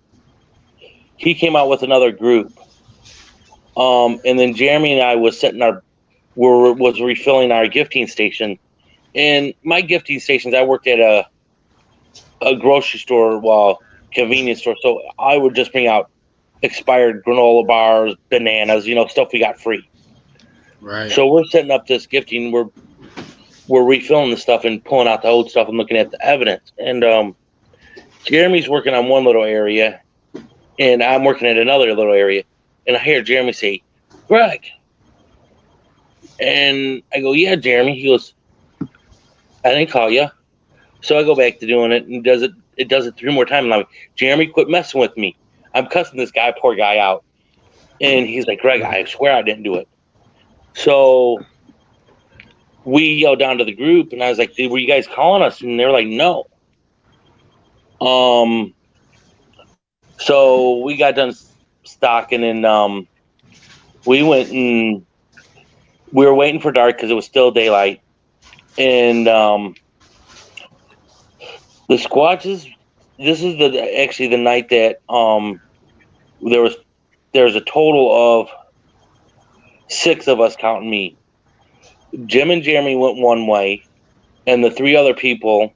he came out with another group, and then Jeremy and I was refilling our gifting station, and my gifting stations, I worked at a grocery store, convenience store, so I would just bring out expired granola bars, bananas, stuff we got free. Right. So we're setting up this gifting. We're refilling the stuff and pulling out the old stuff and looking at the evidence. And Jeremy's working on one little area, and I'm working at another little area. And I hear Jeremy say, "Greg." And I go, "Yeah, Jeremy." He goes, "I didn't call you." So I go back to doing it, and it does it 3 more times. And I'm like, "Jeremy, quit messing with me. I'm cussing this poor guy out." And he's like, "Greg, I swear I didn't do it." So we yelled down to the group, and I was like, "Were you guys calling us?" And they were like, "No." So we got done stocking, and we went, and we were waiting for dark because it was still daylight. And the Squatches, this is actually the night that there was a total of 6 of us, counting me. Jim and Jeremy went one way, and the 3 other people,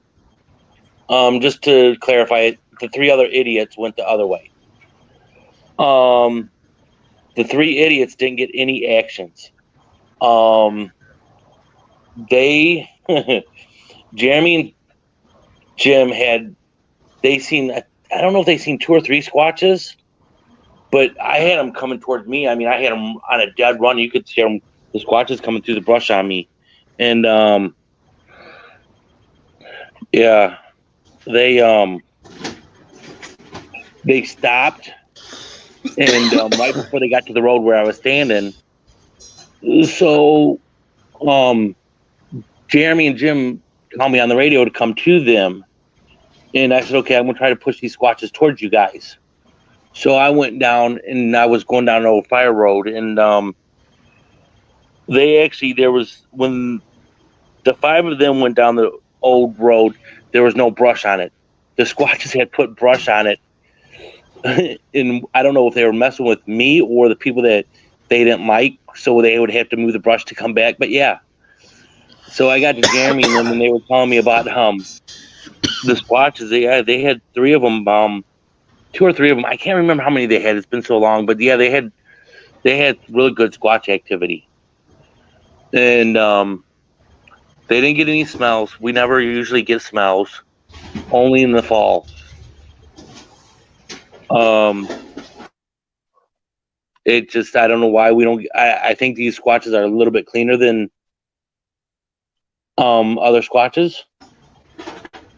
just to clarify it, the 3 other idiots went the other way. The 3 idiots didn't get any actions. They, Jeremy and Jim I don't know if they seen 2 or 3 Squatches, but I had them coming towards me. I mean, I had them on a dead run. You could see them, the Squatches coming through the brush on me. And, yeah, they stopped, and right before they got to the road where I was standing, so Jeremy and Jim called me on the radio to come to them, and I said, "Okay, I'm gonna try to push these Squatches towards you guys." So I went down, and I was going down an old fire road, and there was, when the 5 of them went down the old road, there was no brush on it. The Squatches had put brush on it, and I don't know if they were messing with me or the people that they didn't like, so they would have to move the brush to come back. But yeah, so I got to jamming them, and they were telling me about the Squatches. They had 3 of them, 2 or 3 of them. I can't remember how many they had. It's been so long, but yeah, they had really good Squatch activity, and they didn't get any smells. We never usually get smells, only in the fall. It just, I don't know why we don't. I think these Squatches are a little bit cleaner than other Squatches,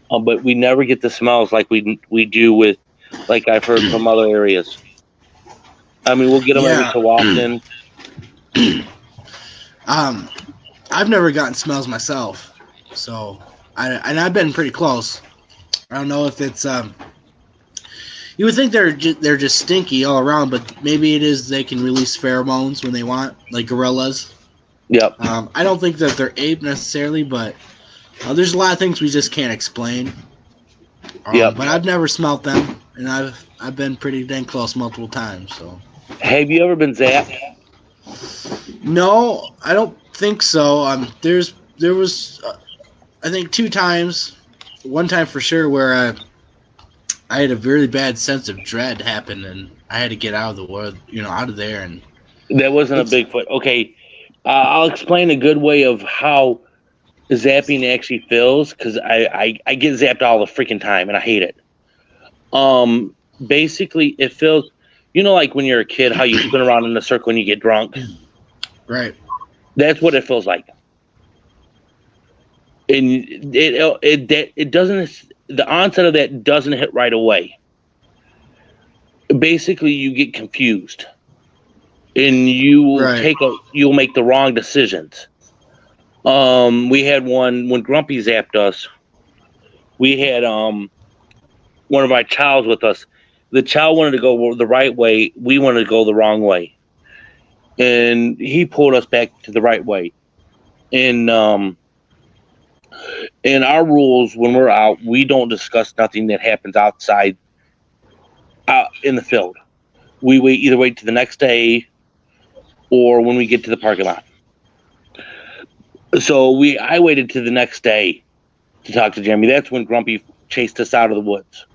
but we never get the smells like we do with, like I've heard from other areas. I mean, we'll get them every so often. I've never gotten smells myself, so I've been pretty close. I don't know if it's you would think they're just stinky all around, but maybe it is they can release pheromones when they want, like gorillas. Yep. I don't think that they're ape necessarily, but there's a lot of things we just can't explain. Yep. But I've never smelt them, and I've been pretty dang close multiple times. So. Have you ever been zapped? No, I don't think so. There was I think 2 times, one time for sure where I had a really bad sense of dread happen, and I had to get out of the world, out of there. And that wasn't a Bigfoot. Okay, I'll explain a good way of how zapping actually feels, because I get zapped all the freaking time, and I hate it. Basically, it feels, like when you're a kid, how you spin around in a circle when you get drunk. Right. That's what it feels like. And it doesn't. The onset of that doesn't hit right away. Basically, you get confused, and you'll make the wrong decisions. We had one when Grumpy zapped us. We had one of my childs with us. The child wanted to go the right way. We wanted to go the wrong way, and he pulled us back to the right way. And in our rules, when we're out, we don't discuss nothing that happens outside, out in the field. We either wait to the next day, or when we get to the parking lot. So I waited to the next day to talk to Jeremy. That's when Grumpy chased us out of the woods.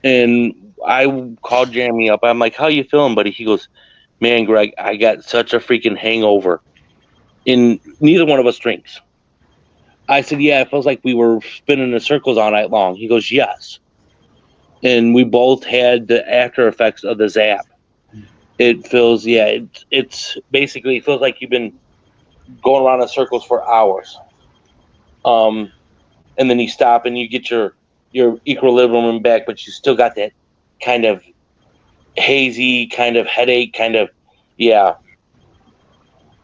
And I called Jeremy up. I'm like, "How you feeling, buddy?" He goes, "Man, Greg, I got such a freaking hangover." And neither one of us drinks. I said, "Yeah, it feels like we were spinning in circles all night long." He goes, "Yes." And we both had the after effects of the zap. It feels, it's basically, it feels like you've been going around in circles for hours. And then you stop and you get your equilibrium back, but you still got that kind of hazy, kind of headache, kind of, yeah.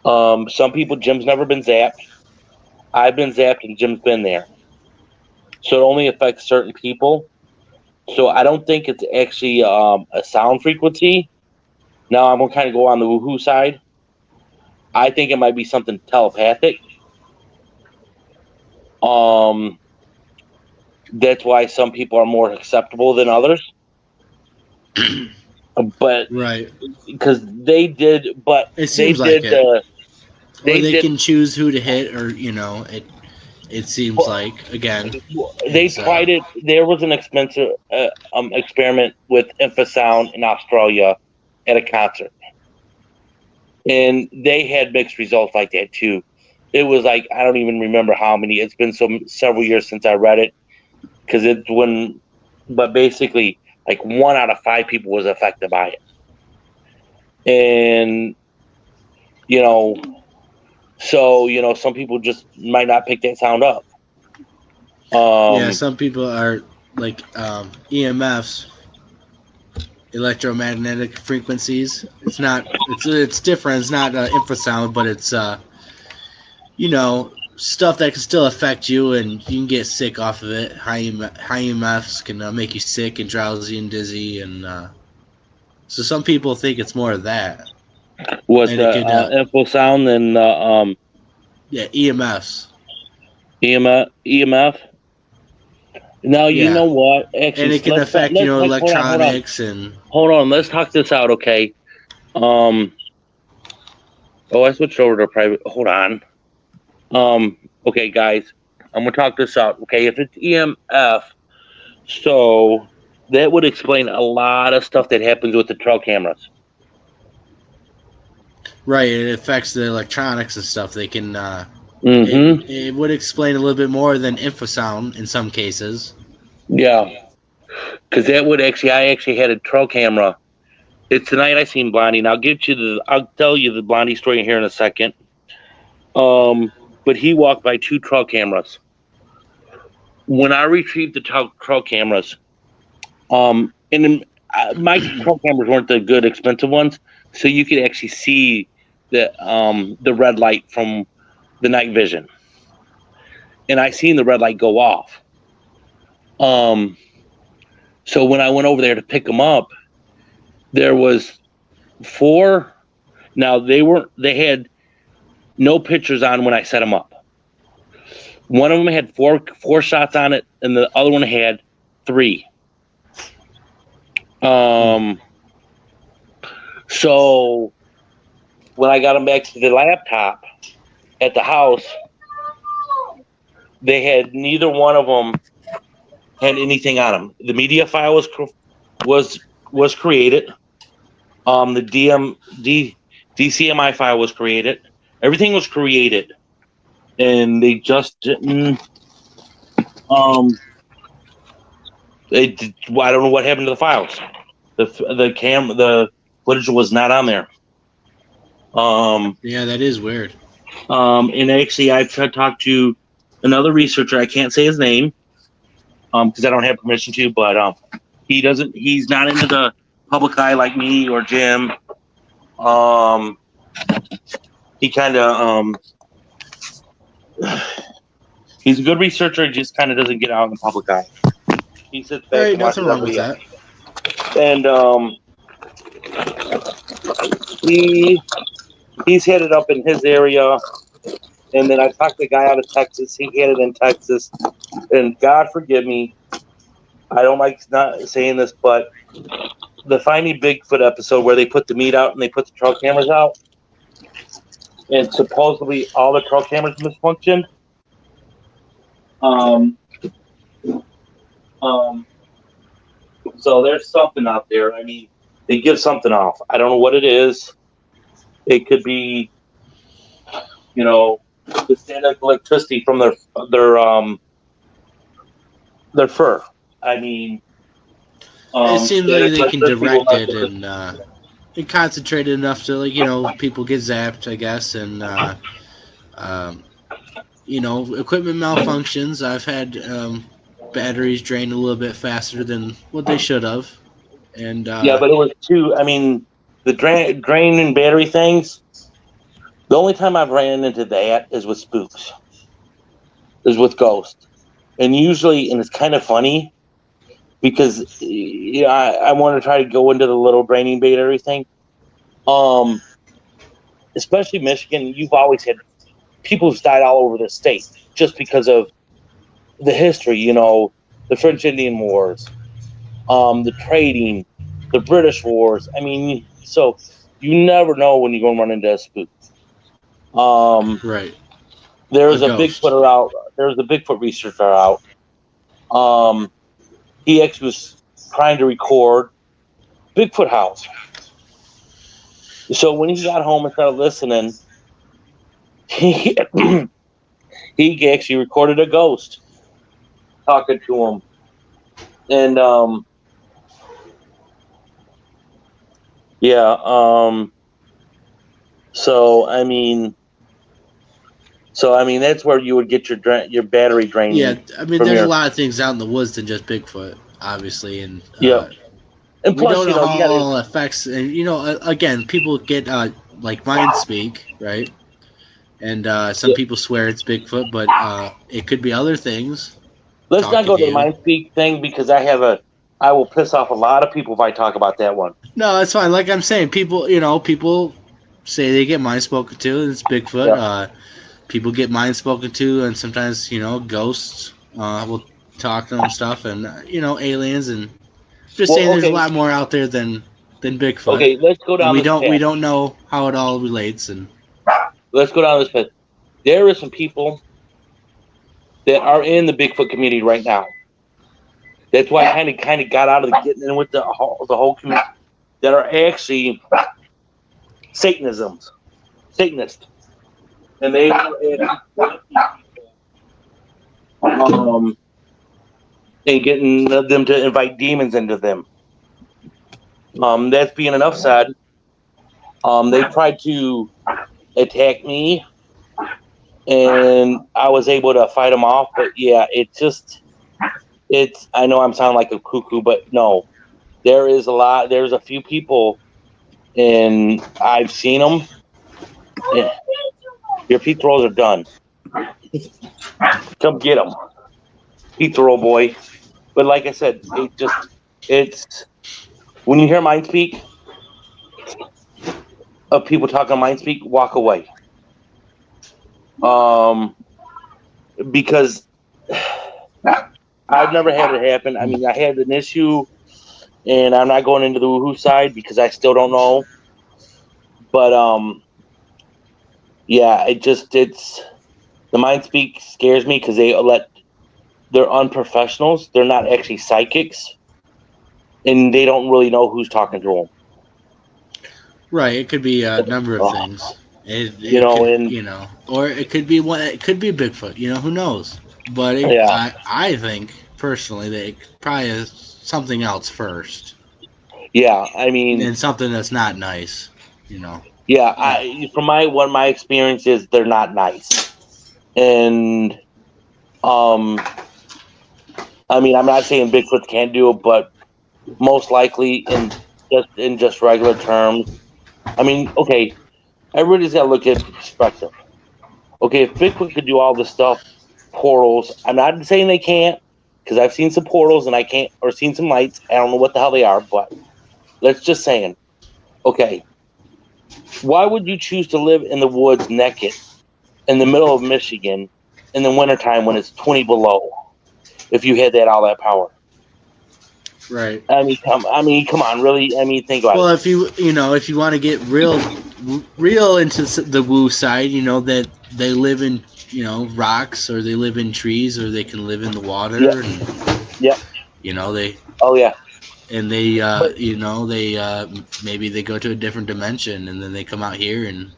Some people, Jim's never been zapped. I've been zapped and Jim's been there. So it only affects certain people. So I don't think it's actually a sound frequency. Now I'm going to kind of go on the woohoo side. I think it might be something telepathic. That's why some people are more acceptable than others. But right, because they did, but it seems they did. Like they can choose who to hit, or it seems like again they tried it. There was an expensive experiment with infrasound in Australia at a concert, and they had mixed results like that too. It was like, I don't even remember how many. It's been several years since I read it, because but basically, like 1 out of 5 people was affected by it, and so some people just might not pick that sound up. Some people are like EMFs, electromagnetic frequencies. It's not. It's different. It's not infrasound, but it's stuff that can still affect you, and you can get sick off of it. High EMFs can make you sick and drowsy and dizzy, and So some people think it's more of that. Was the infrasound and yeah, EMFs. EMF. Now you know what? Actually, and it can affect electronics and. Hold on, let's talk this out, okay? I switched over to private. Hold on. Okay, guys, I'm gonna talk this out. Okay, if it's EMF, so that would explain a lot of stuff that happens with the trail cameras. Right, it affects the electronics and stuff. They can. It would explain a little bit more than infrasound in some cases. Yeah, because that would I actually had a trail camera. It's the night I seen Blondie, and I'll tell you the Blondie story here in a second. But he walked by 2 trail cameras. When I retrieved the trail cameras, my trail cameras weren't the good expensive ones, so you could actually see the red light from the night vision, and I seen the red light go off. So when I went over there to pick them up, there was 4. Now they had no pictures on when I set them up. One of them had 4 shots on it, and the other one had 3. So when I got them back to the laptop at the house, they had neither one of them had anything on them. The media file was created. The DCMI file was created. Everything was created, and they just didn't. I don't know what happened to the files. The footage was not on there. Yeah, that is weird. And actually, I've talked to another researcher. I can't say his name because I don't have permission to. But he's not into the public eye like me or Jim. He kind of he's a good researcher. He just kind of doesn't get out in the public eye. He sits back and nothing wrong with that. And he's headed up in his area. And then I talked to a guy out of Texas. He had it in Texas. And God forgive me, I don't like not saying this, but the Finding Bigfoot episode where they put the meat out and they put the trail cameras out, and supposedly all the trail cameras misfunctioned. So there's something out there. I mean, they give something off. I don't know what it is. It could be, the static electricity from their fur. I mean, it seems like they can direct it and concentrate it enough to people get zapped, I guess, and equipment malfunctions. I've had batteries drain a little bit faster than what they should have, and yeah, but it was too. I mean, the drain and battery things. The only time I've ran into that is with spooks, is with ghosts, and usually, and it's kind of funny because I want to try to go into the little draining battery thing. Especially Michigan, you've always had people who've died all over the state just because of the history, the French Indian Wars, the trading, the British Wars. I mean, so you never know when you're going to run into a spook. Right. There's a Bigfooter out. There's a Bigfoot researcher out. He actually was trying to record Bigfoot house. So when he got home and started listening, he actually recorded a ghost talking to him. And so I mean that's where you would get your battery drained. Yeah, I mean there's a lot of things out in the woods than just Bigfoot, obviously, and and plus, we don't know how all affects. And again, people get like mind speak, right? And some people swear it's Bigfoot, but it could be other things. Let's not go to the mind speak thing because I have I will piss off a lot of people if I talk about that one. No, that's fine. Like I'm saying, people say they get mind spoken to. It's Bigfoot. Yeah. People get mind spoken to, and sometimes ghosts will talk to them and stuff, and aliens, and just saying there's a lot more out there than Bigfoot. Okay, let's go down. And we don't know how it all relates, and let's go down this path. There are some people that are in the Bigfoot community right now. That's why I kind of got out of getting in with the whole community. That are actually Satanists, and they are and getting them to invite demons into them. That's being enough said. They tried to attack me, and I was able to fight them off. But yeah, I know I'm sounding like a cuckoo, but no, there's a few people, and I've seen them. Yeah. Your pea throws are done. Come get them, pea throw boy. But like I said, it's when you hear mind speak of people talking mind speak, walk away. Because I've never had it happen. I mean, I had an issue, and I'm not going into the woohoo side because I still don't know. But yeah, it's the mind speak scares me because they're unprofessionals. They're not actually psychics, and they don't really know who's talking to them. Right, it could be a number of things. Or it could be It could be Bigfoot. Who knows? But I think personally that it probably is something else first. Yeah, I mean, and something that's not nice. Yeah, from my experience is they're not nice, and I mean, I'm not saying Bigfoot can't do it, but most likely in just regular terms. I mean, okay, everybody's got to look at perspective. Okay, if Bigfoot could do all this stuff, portals, I'm not saying they can't, because I've seen some portals and or seen some lights. I don't know what the hell they are, but let's just saying, okay, why would you choose to live in the woods naked in the middle of Michigan in the wintertime when it's 20 below if you had all that power? Right. I mean, come on, really? I mean, think about it. Well, if you want to get real into the woo side, that they live in, rocks, or they live in trees, or they can live in the water. Yep. And, they. Oh yeah. And they, maybe they go to a different dimension, and then they come out here and.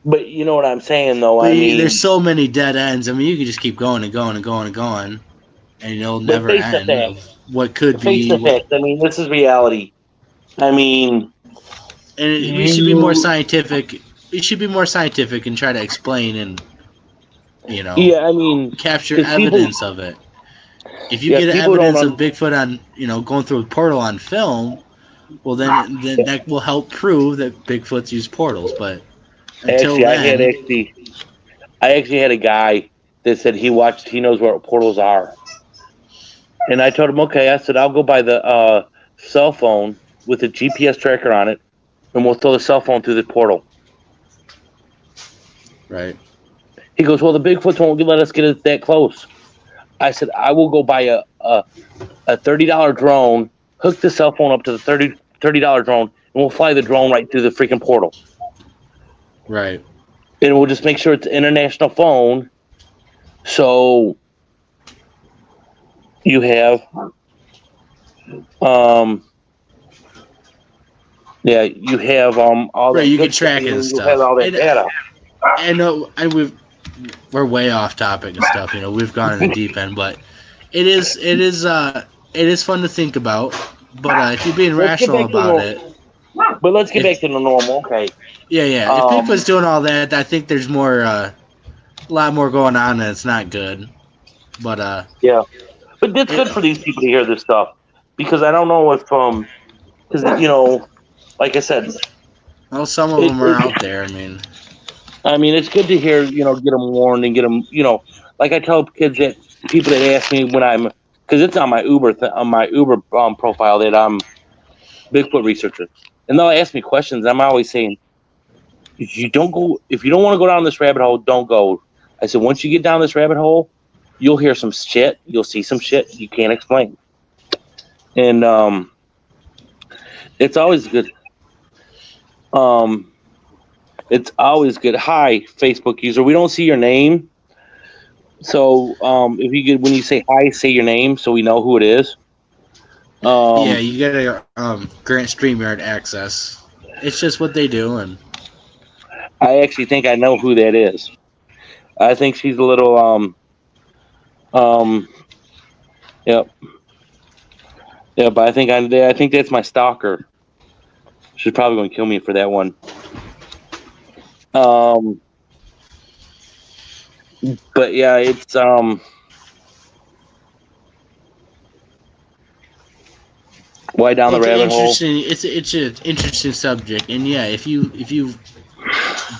But you know what I'm saying, though. I mean, there's so many dead ends. I mean, you can just keep going and going and going and going, and it'll never end. What could be? I mean, this is reality. I mean, and we should be more scientific. It should be more scientific and try to explain and, Yeah, I mean, capture evidence of it. If you get evidence of Bigfoot on, going through a portal on film, well, then that will help prove that Bigfoot's used portals. But until then, I actually had a guy that said he knows where portals are. And I told him, okay, I said, I'll go buy the cell phone with a GPS tracker on it, and we'll throw the cell phone through the portal. Right. He goes, well, the Bigfoots won't let us get it that close. I said, I will go buy a $30 drone, hook the cell phone up to the $30 drone, and we'll fly the drone right through the freaking portal. Right. And we'll just make sure it's an international phone. So you have, you have all right. You can track it and stuff. Have all that data. I know, we're way off topic and stuff. We've gone in the deep end, but it is fun to think about. But if you're being rational about it. But let's get back to the normal, okay? Yeah. If Bigfoot's doing all that, I think there's a lot more going on, and it's not good. But yeah, but it's good for these people to hear this stuff, because I don't know if because like I said, well, some of them are out there. I mean, it's good to hear, get them warned and get them, like I tell people that ask me when I'm because it's on my Uber profile that I'm Bigfoot researcher, and they'll ask me questions. I'm always saying, if you don't want to go down this rabbit hole, don't go. I said, once you get down this rabbit hole, you'll hear some shit, you'll see some shit you can't explain, and it's always good. It's always good. Hi, Facebook user. We don't see your name, so if you could, when you say hi, say your name so we know who it is. Yeah, you gotta grant StreamYard access. It's just what they do, and I actually think I know who that is. I think she's a little yep. But I think that's my stalker. She's probably gonna kill me for that one. But yeah, it's why down the rabbit hole. It's an interesting subject, and yeah, if you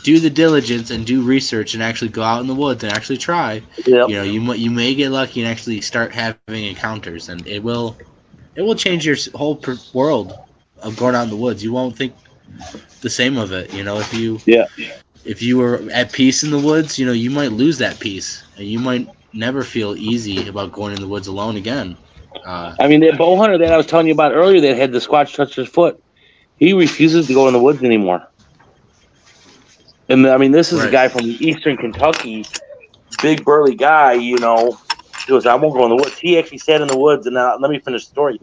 do the diligence and do research and actually go out in the woods and actually try, Yep. You may get lucky and actually start having encounters, and it will change your whole world of going out in the woods. You won't think the same of it. If you were at peace in the woods, you might lose that peace, and you might never feel easy about going in the woods alone again. I mean, that bow hunter that I was telling you about earlier that had the Squatch touch his foot, he refuses to go in the woods anymore. And I mean, this is a guy from eastern Kentucky, big burly guy, He goes, I won't go in the woods. He actually sat in the woods, and let me finish the story.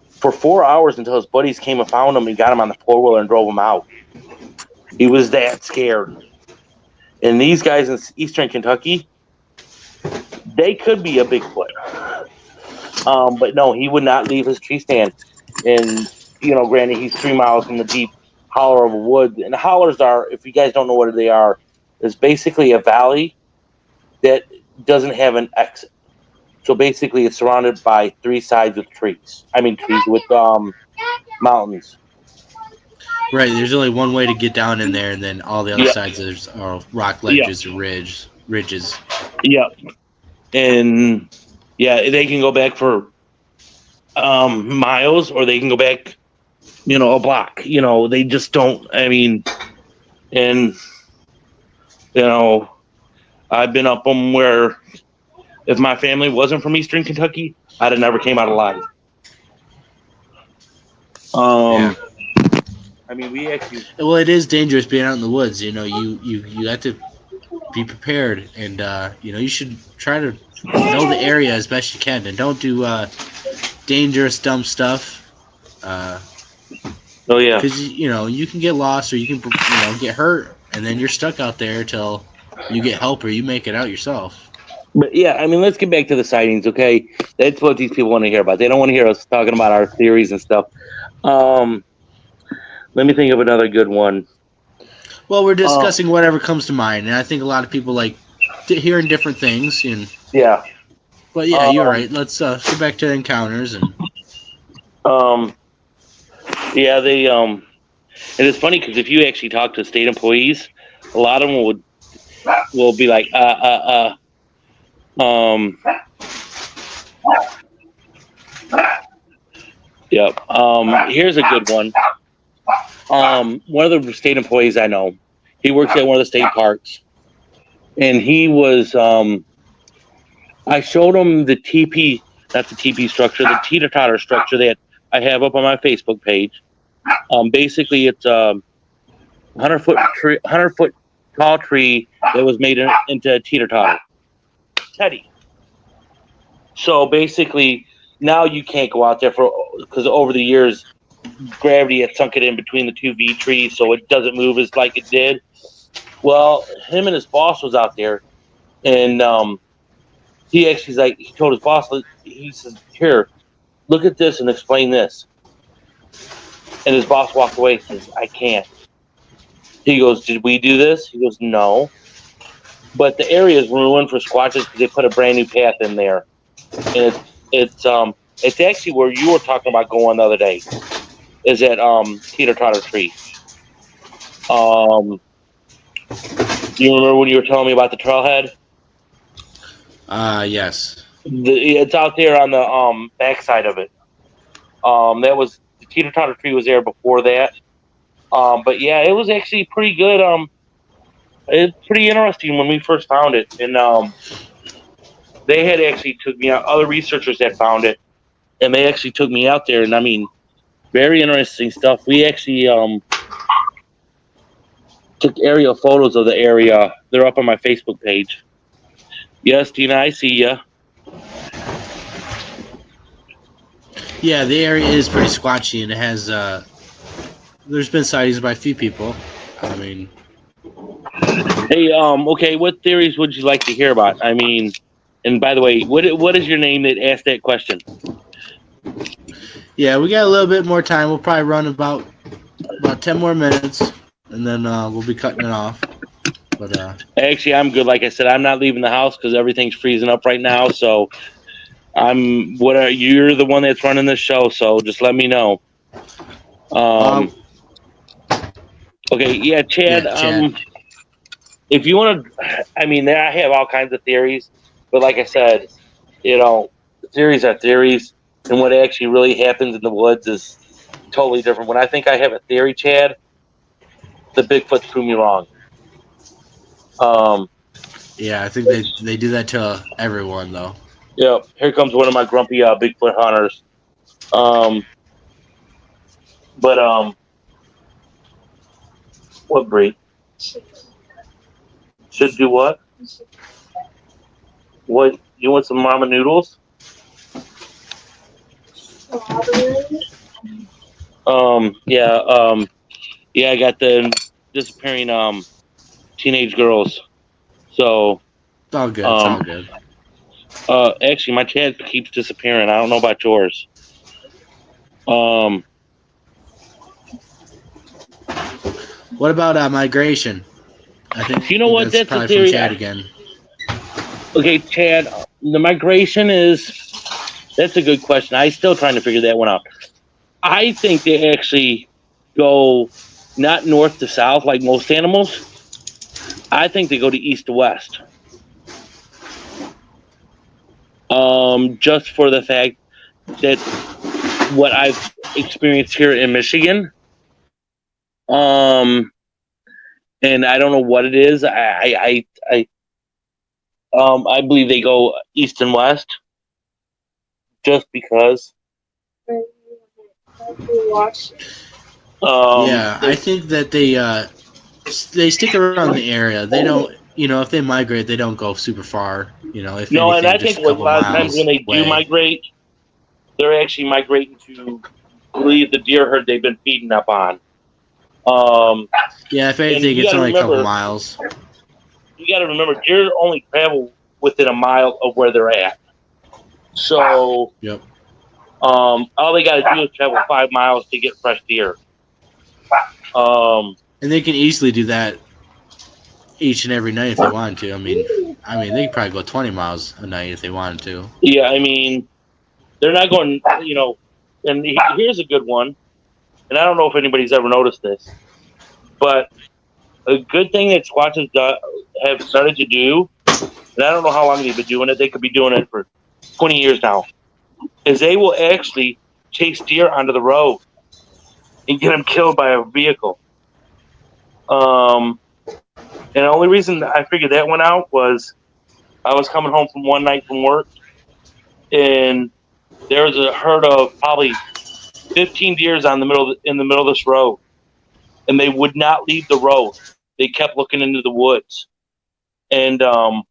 For 4 hours until his buddies came and found him and got him on the four-wheeler and drove him out. He was that scared. And these guys in eastern Kentucky, they could be a Bigfoot. But no, he would not leave his tree stand. And, granted, he's 3 miles from the deep holler of a wood. And the hollers are, if you guys don't know what they are, is basically a valley that doesn't have an exit. So basically it's surrounded by 3 sides with trees. I mean, trees with mountains. Right, there's only one way to get down in there, and then all the other sides are rock ledges or ridges. Yep. And they can go back for miles, or they can go back, a block. They just don't. I mean, and I've been up them where if my family wasn't from Eastern Kentucky, I'd have never came out alive. I mean, we actually. Well, it is dangerous being out in the woods. You have to be prepared, and you should try to know the area as best you can, and don't do dangerous, dumb stuff. Oh yeah. Because you can get lost, or you can get hurt, and then you're stuck out there till you get help or you make it out yourself. But yeah, I mean, let's get back to the sightings, okay? That's what these people want to hear about. They don't want to hear us talking about our theories and stuff. Let me think of another good one. Well, we're discussing whatever comes to mind, and I think a lot of people like hearing different things. And yeah. But yeah, you're right. Let's get back to encounters and. Yeah, they and it's funny because if you actually talk to state employees, a lot of them will be like Yep. Here's a good one. One of the state employees I know, he works at one of the state parks, and he was. I showed him the TP, not the TP structure, the teeter-totter structure that I have up on my Facebook page. Basically, it's a 100-foot tall tree that was made into a teeter-totter. Teddy. So basically, now you can't go out there because over the years, gravity had sunk it in between the two V trees, so it doesn't move as like it did. Well, him and his boss was out there, and he told his boss, he says, "Here, look at this and explain this." And his boss walked away and says, "I can't." He goes, "Did we do this?" He goes, "No." But the area is ruined for squatches because they put a brand new path in there. And it's actually where you were talking about going the other day. Is at teeter-totter tree. You remember when you were telling me about the trailhead? Yes. It's out there on the backside of it. That was the teeter-totter tree was there before that. But yeah, it was actually pretty good. It's pretty interesting when we first found it, and they had actually took me out. Other researchers had found it, and they actually took me out there. And I mean, very interesting stuff. We actually took aerial photos of the area. They're up on my Facebook page. Yes, Tina, I see ya. Yeah, the area is pretty squatchy, and it has. There's been sightings by a few people. I mean, Hey, okay, what theories would you like to hear about? I mean, and by the way, what is your name that asked that question? yeah, we got a little bit more time. We'll probably run about 10 more minutes, and then we'll be cutting it off. But Actually, I'm good. Like I said, I'm not leaving the house because everything's freezing up right now. So you're the one that's running this show, so just let me know. Okay, yeah, Chad. Yeah, Chad. If you want to, I mean, I have all kinds of theories, but like I said, theories are theories, and what actually really happens in the woods is totally different. When I think I have a theory, Chad, the Bigfoot proved me wrong. Yeah, I think they do that to everyone, though. Yeah, here comes one of my grumpy Bigfoot hunters. What breed? Should do what? What, you want some ramen noodles? Yeah, I got the disappearing teenage girls. So It's all good. It's all good. actually my chat keeps disappearing. I don't know about yours. What about migration? I think you know what? That's probably a theory. from Chad again. Okay, Chad, the migration that's a good question. I'm still trying to figure that one out. I think they actually go not north to south like most animals. I think they go to east to west. Just for the fact that what I've experienced here in Michigan, and I don't know what it is. I believe they go east and west, just because. Yeah, I think that they stick around the area. They don't, if they migrate, they don't go super far. If no, anything, and I just think a a couple lot of times miles when they do away. migrate, they're actually migrating to leave the deer herd they've been feeding up on. Yeah, if anything, it's only a couple miles. You got to remember, deer only travel within a mile of where they're at. So, yep. All they got to do is travel 5 miles to get fresh deer. And they can easily do that each and every night if they wanted to. I mean, they could probably go 20 miles a night if they wanted to. Yeah, I mean, they're not going, and here's a good one, and I don't know if anybody's ever noticed this, but a good thing that Squatches have started to do, and I don't know how long they've been doing it, they could be doing it for 20 years now, is they will actually chase deer onto the road and get them killed by a vehicle. And the only reason I figured that one out was I was coming home from one night from work, and there was a herd of probably 15 deers in the middle of this road, and they would not leave the road. They kept looking into the woods, and I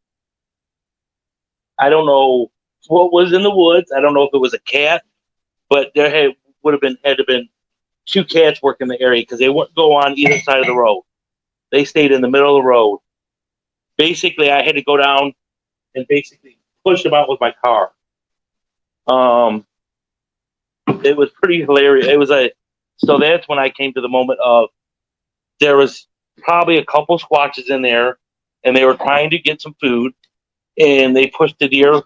don't know what was in the woods. I don't know if it was a cat, but there had to been 2 cats working the area because they wouldn't go on either side of the road. They stayed in the middle of the road. Basically, I had to go down and basically push them out with my car. It was pretty hilarious. So that's when I came to the moment of there was probably a couple squatches in there, and they were trying to get some food, and they pushed the deer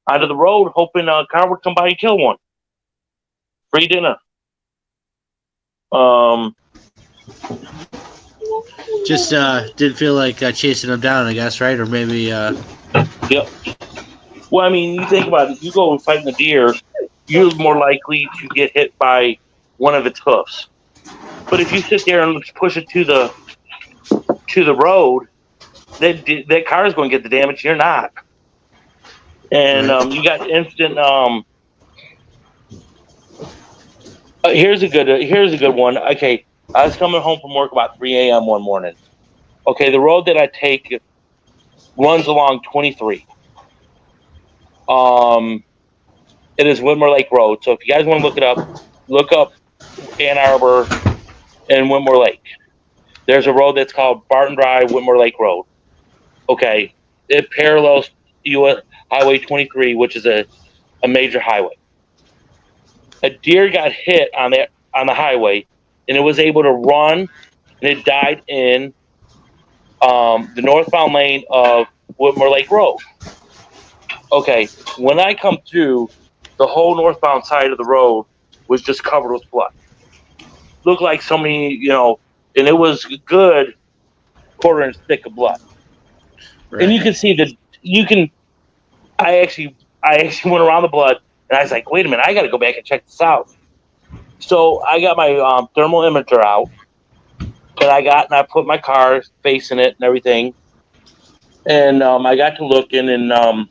onto the road, hoping a car would come by and kill one. Free dinner. Just didn't feel like chasing them down, I guess, right? Or maybe. Yep. Well, I mean, you think about it. If you go and fight a deer, you're more likely to get hit by one of its hoofs. But if you sit there and push it to the road, that car is going to get the damage. You're not. And Right. you got instant. Here's a good one. Okay, I was coming home from work about 3 a.m. one morning. Okay, the road that I take runs along 23. It is Whitmore Lake Road. So if you guys want to look up Ann Arbor and Whitmore Lake. There's a road that's called Barton Drive, Whitmore Lake Road. Okay, it parallels US Highway 23, which is a major highway. A deer got hit on the highway, and it was able to run, and it died in the northbound lane of Whitmore Lake Road. Okay, when I come through, the whole northbound side of the road was just covered with blood. Looked like somebody, and it was a good quarter-inch thick of blood. Right. And you can see that I actually went around the blood, and I was like, wait a minute, I got to go back and check this out. So I got my thermal imager out, and I put my car facing it and everything, and I got to looking, and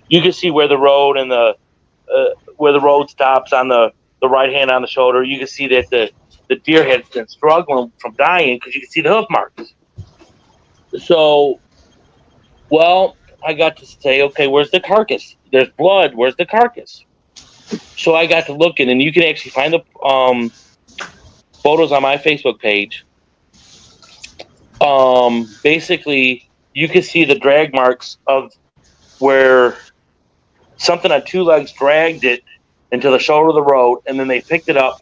you can see where the road and where the road stops on the right hand on the shoulder. You can see that the deer had been struggling from dying because you can see the hoof marks. So, well, I got to say, okay, where's the carcass? There's blood. Where's the carcass? So I got to looking, and you can actually find the photos on my Facebook page. Basically, you can see the drag marks of where something on two legs dragged it into the shoulder of the road, and then they picked it up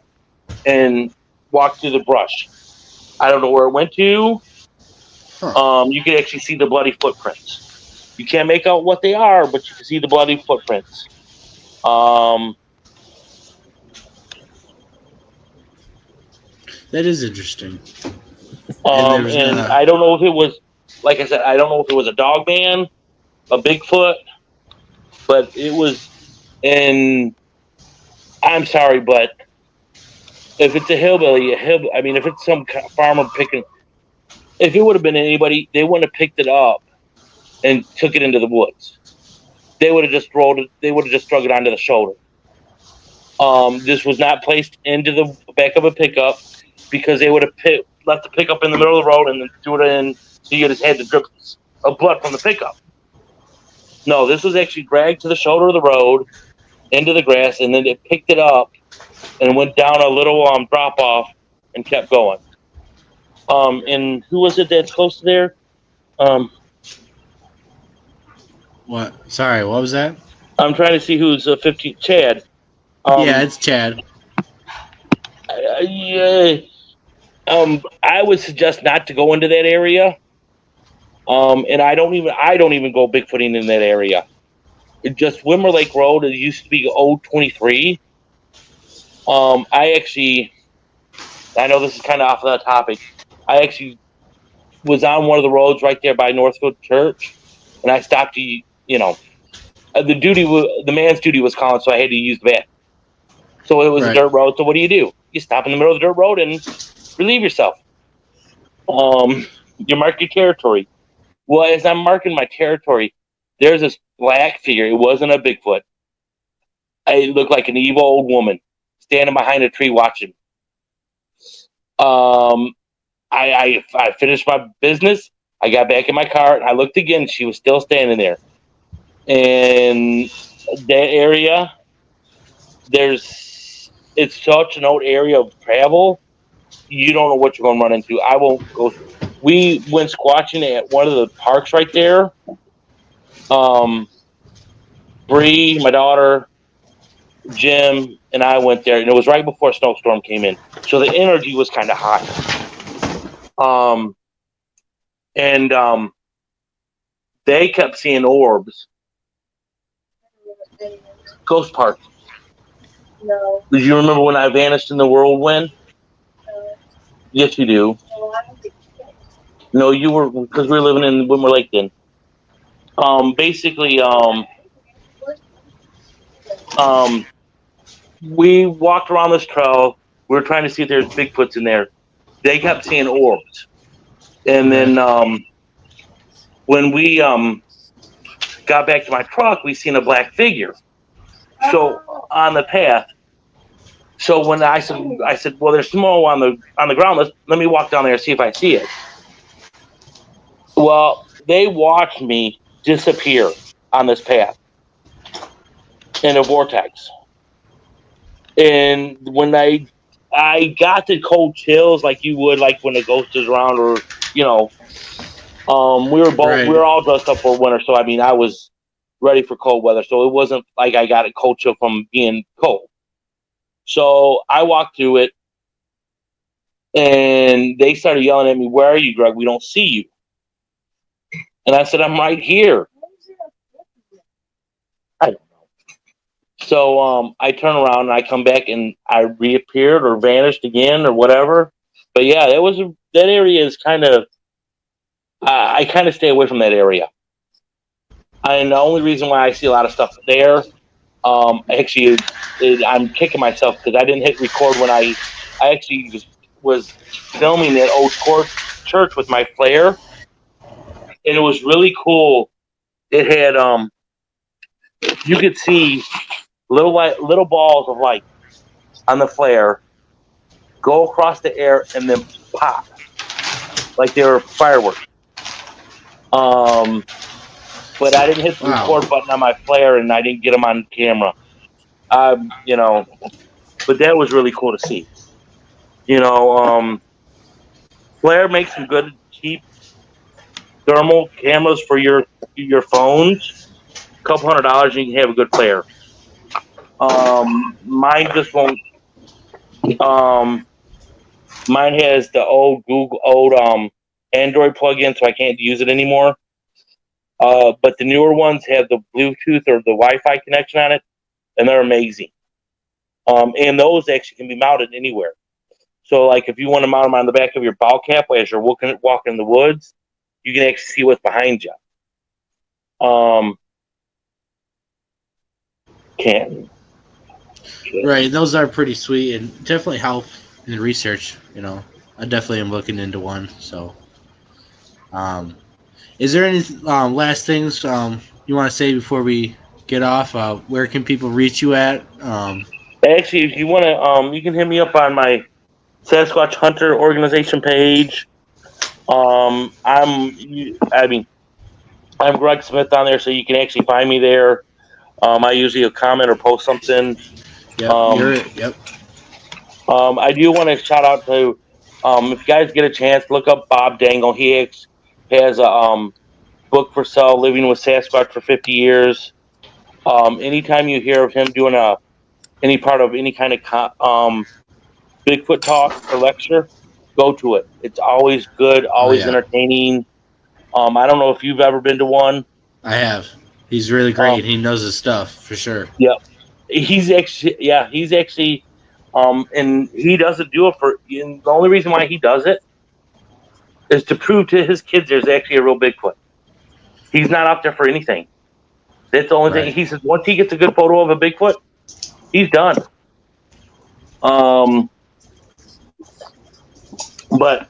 and walked through the brush. I don't know where it went to. You can actually see the bloody footprints. You can't make out what they are, but you can see the bloody footprints. That is interesting. And I don't know if it was, like I said, I don't know if it was a dog man, a Bigfoot, but it was. And I'm sorry, but if it's a hillbilly, I mean, if it's some farmer picking, if it would have been anybody, they wouldn't have picked it up and took it into the woods. They would have just rolled it. They would have just drug it onto the shoulder. This was not placed into the back of a pickup because they would have left the pickup in the middle of the road and then threw it in so you just had the drips of blood from the pickup. No, this was actually dragged to the shoulder of the road into the grass, and then they picked it up and went down a little drop off and kept going. And who was it that's close to there? What? Sorry, what was that? I'm trying to see who's 15. Chad. Yeah, it's Chad. I would suggest not to go into that area. And I don't even go Bigfooting in that area. It just Whitmore Lake Road. It used to be Old 23. I know this is kind of off of the topic. I actually was on one of the roads right there by Northfield Church, and I stopped to, the man's duty was calling, so I had to use the van. So it was a dirt road. So what do? You stop in the middle of the dirt road and relieve yourself. You mark your territory. Well, as I'm marking my territory, there's this black figure. It wasn't a Bigfoot. It looked like an evil old woman standing behind a tree watching. I finished my business. I got back in my car and I looked again. She was still standing there. And that area, it's such an old area of travel. You don't know what you're going to run into. I won't go. We went squatching at one of the parks right there. Bree, my daughter, Jim, and I went there, and it was right before a snowstorm came in, so the energy was kind of high. They kept seeing orbs. Ghost Park. No. Do you remember when I vanished in the whirlwind? No. Yes, you do. No, I don't think so. No, you were, because we were living in Whitmore Lake then. Basically, We walked around this trail. We were trying to see if there's Bigfoots in there. They kept seeing orbs. And then when we got back to my truck, we seen a black figure. So on the path. So when I said, well, there's snow on the ground. Let me walk down there and see if I see it. Well, they watched me disappear on this path in a vortex. And when I got the cold chills like you would like when a ghost is around, or we were all dressed up for winter, so I mean I was ready for cold weather, so it wasn't like I got a cold chill from being cold. So I walked through it, and they started yelling at me, "Where are you, Greg? We don't see you." And I said, "I'm right here." I don't know. So I turn around and I come back and I reappeared or vanished again or whatever. But yeah, that area is kind of I kind of stay away from that area. And the only reason why I see a lot of stuff there, actually, I'm kicking myself because I didn't hit record when I actually was filming that old church with my flare, and it was really cool. It had you could see little balls of light on the flare go across the air and then pop like they were fireworks. But I didn't hit the record button on my flare, and I didn't get them on camera. But that was really cool to see. Flare makes some good cheap thermal cameras for your phones. $200, and you can have a good flare. Mine just won't. Mine has the old Android plug-in, so I can't use it anymore. But the newer ones have the Bluetooth or the Wi-Fi connection on it, and they're amazing. And those actually can be mounted anywhere. So, like, if you want to mount them on the back of your ball cap as you're walking in the woods, you can actually see what's behind you. Right, those are pretty sweet and definitely help in research. I definitely am looking into one. So, is there any last things you want to say before we get off? Where can people reach you at? Actually, if you want to, you can hit me up on my Sasquatch Hunter organization page. I'm Greg Smith on there, so you can actually find me there. I usually comment or post something. Yep. I do want to shout out to, if you guys get a chance, look up Bob Dangle. He has a book for sale, Living with Sasquatch for 50 Years. Anytime you hear of him doing any part of any kind of Bigfoot talk or lecture, go to it. It's always good, always entertaining. I don't know if you've ever been to one. I have. He's really great. He knows his stuff for sure. Yep. He's actually, and he doesn't do it the only reason why he does it is to prove to his kids there's actually a real Bigfoot. He's not out there for anything. That's the only thing. He says once he gets a good photo of a Bigfoot, he's done. But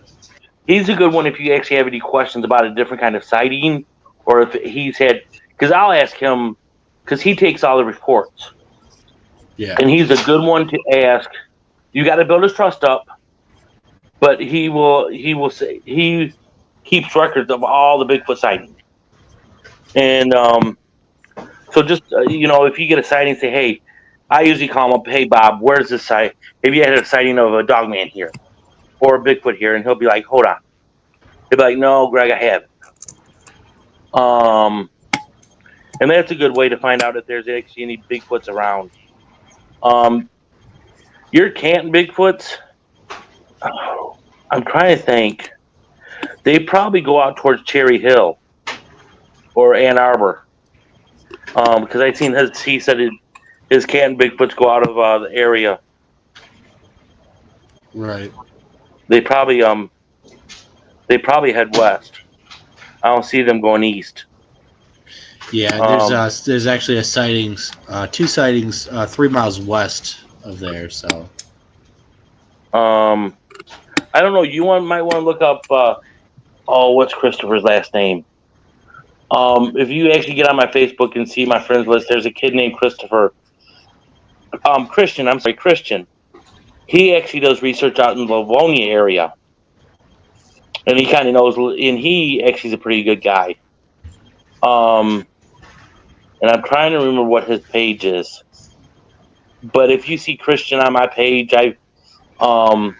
he's a good one if you actually have any questions about a different kind of sighting, or if he's had, because I'll ask him, because he takes all the reports. Yeah. And he's a good one to ask. You got to build his trust up, but he will say he keeps records of all the Bigfoot sightings. And so just if you get a sighting, say, hey, I usually call him up, hey Bob, where's this site? Have you had a sighting of a dogman here or a Bigfoot here? And he'll be like, hold on. He'll be like, no, Greg, I haven't. And that's a good way to find out if there's actually any Bigfoots around. Your Canton Bigfoots, I'm trying to think. They probably go out towards Cherry Hill or Ann Arbor. Because I seen he said his Canton Bigfoots go out of the area. Right. They probably head west. I don't see them going east. Yeah, there's actually a sightings, 2 sightings, 3 miles west of there. So, I don't know. Might want to look up. What's Christopher's last name? If you actually get on my Facebook and see my friends list, there's a kid named Christopher. Christian. I'm sorry, Christian. He actually does research out in the Livonia area, and he kind of knows. And he actually is a pretty good guy. And I'm trying to remember what his page is. But if you see Christian on my page, I go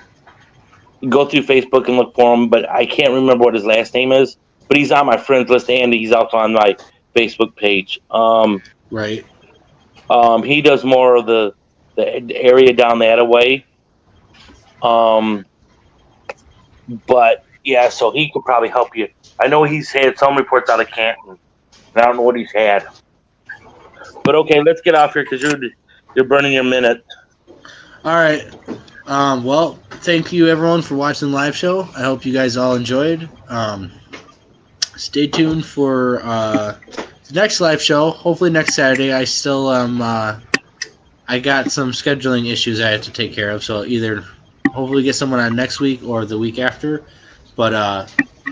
through Facebook and look for him. But I can't remember what his last name is. But he's on my friends list, and he's also on my Facebook page. right. He does more of the area down that way. But yeah, so he could probably help you. I know he's had some reports out of Canton. I don't know what he's had. But okay, let's get off here because you're burning your minute. All right. Well, thank you everyone for watching the live show. I hope you guys all enjoyed. Stay tuned for the next live show. Hopefully next Saturday. I still I got some scheduling issues I have to take care of, so either hopefully get someone on next week or the week after. But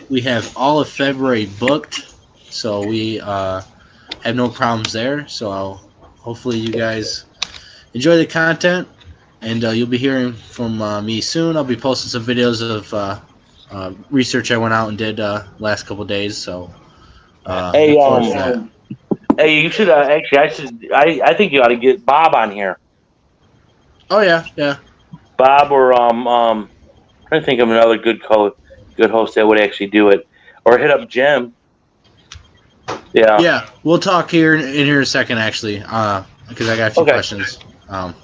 we have all of February booked, so we have no problems there. So hopefully you guys enjoy the content, and you'll be hearing from me soon. I'll be posting some videos of research I went out and did last couple days. So Hey, hey, you should actually. I think you ought to get Bob on here. Oh yeah. Bob or trying to think of another good host that would actually do it, or hit up Jim. Yeah. We'll talk here in here in a second, actually, because I got a few questions.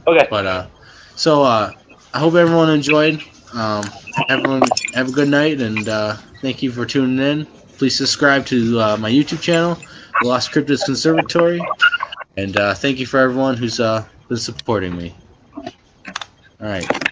Okay. But so I hope everyone enjoyed. Everyone have a good night, and thank you for tuning in. Please subscribe to my YouTube channel, The Lost Cryptids Conservatory, and thank you for everyone who's been supporting me. All right.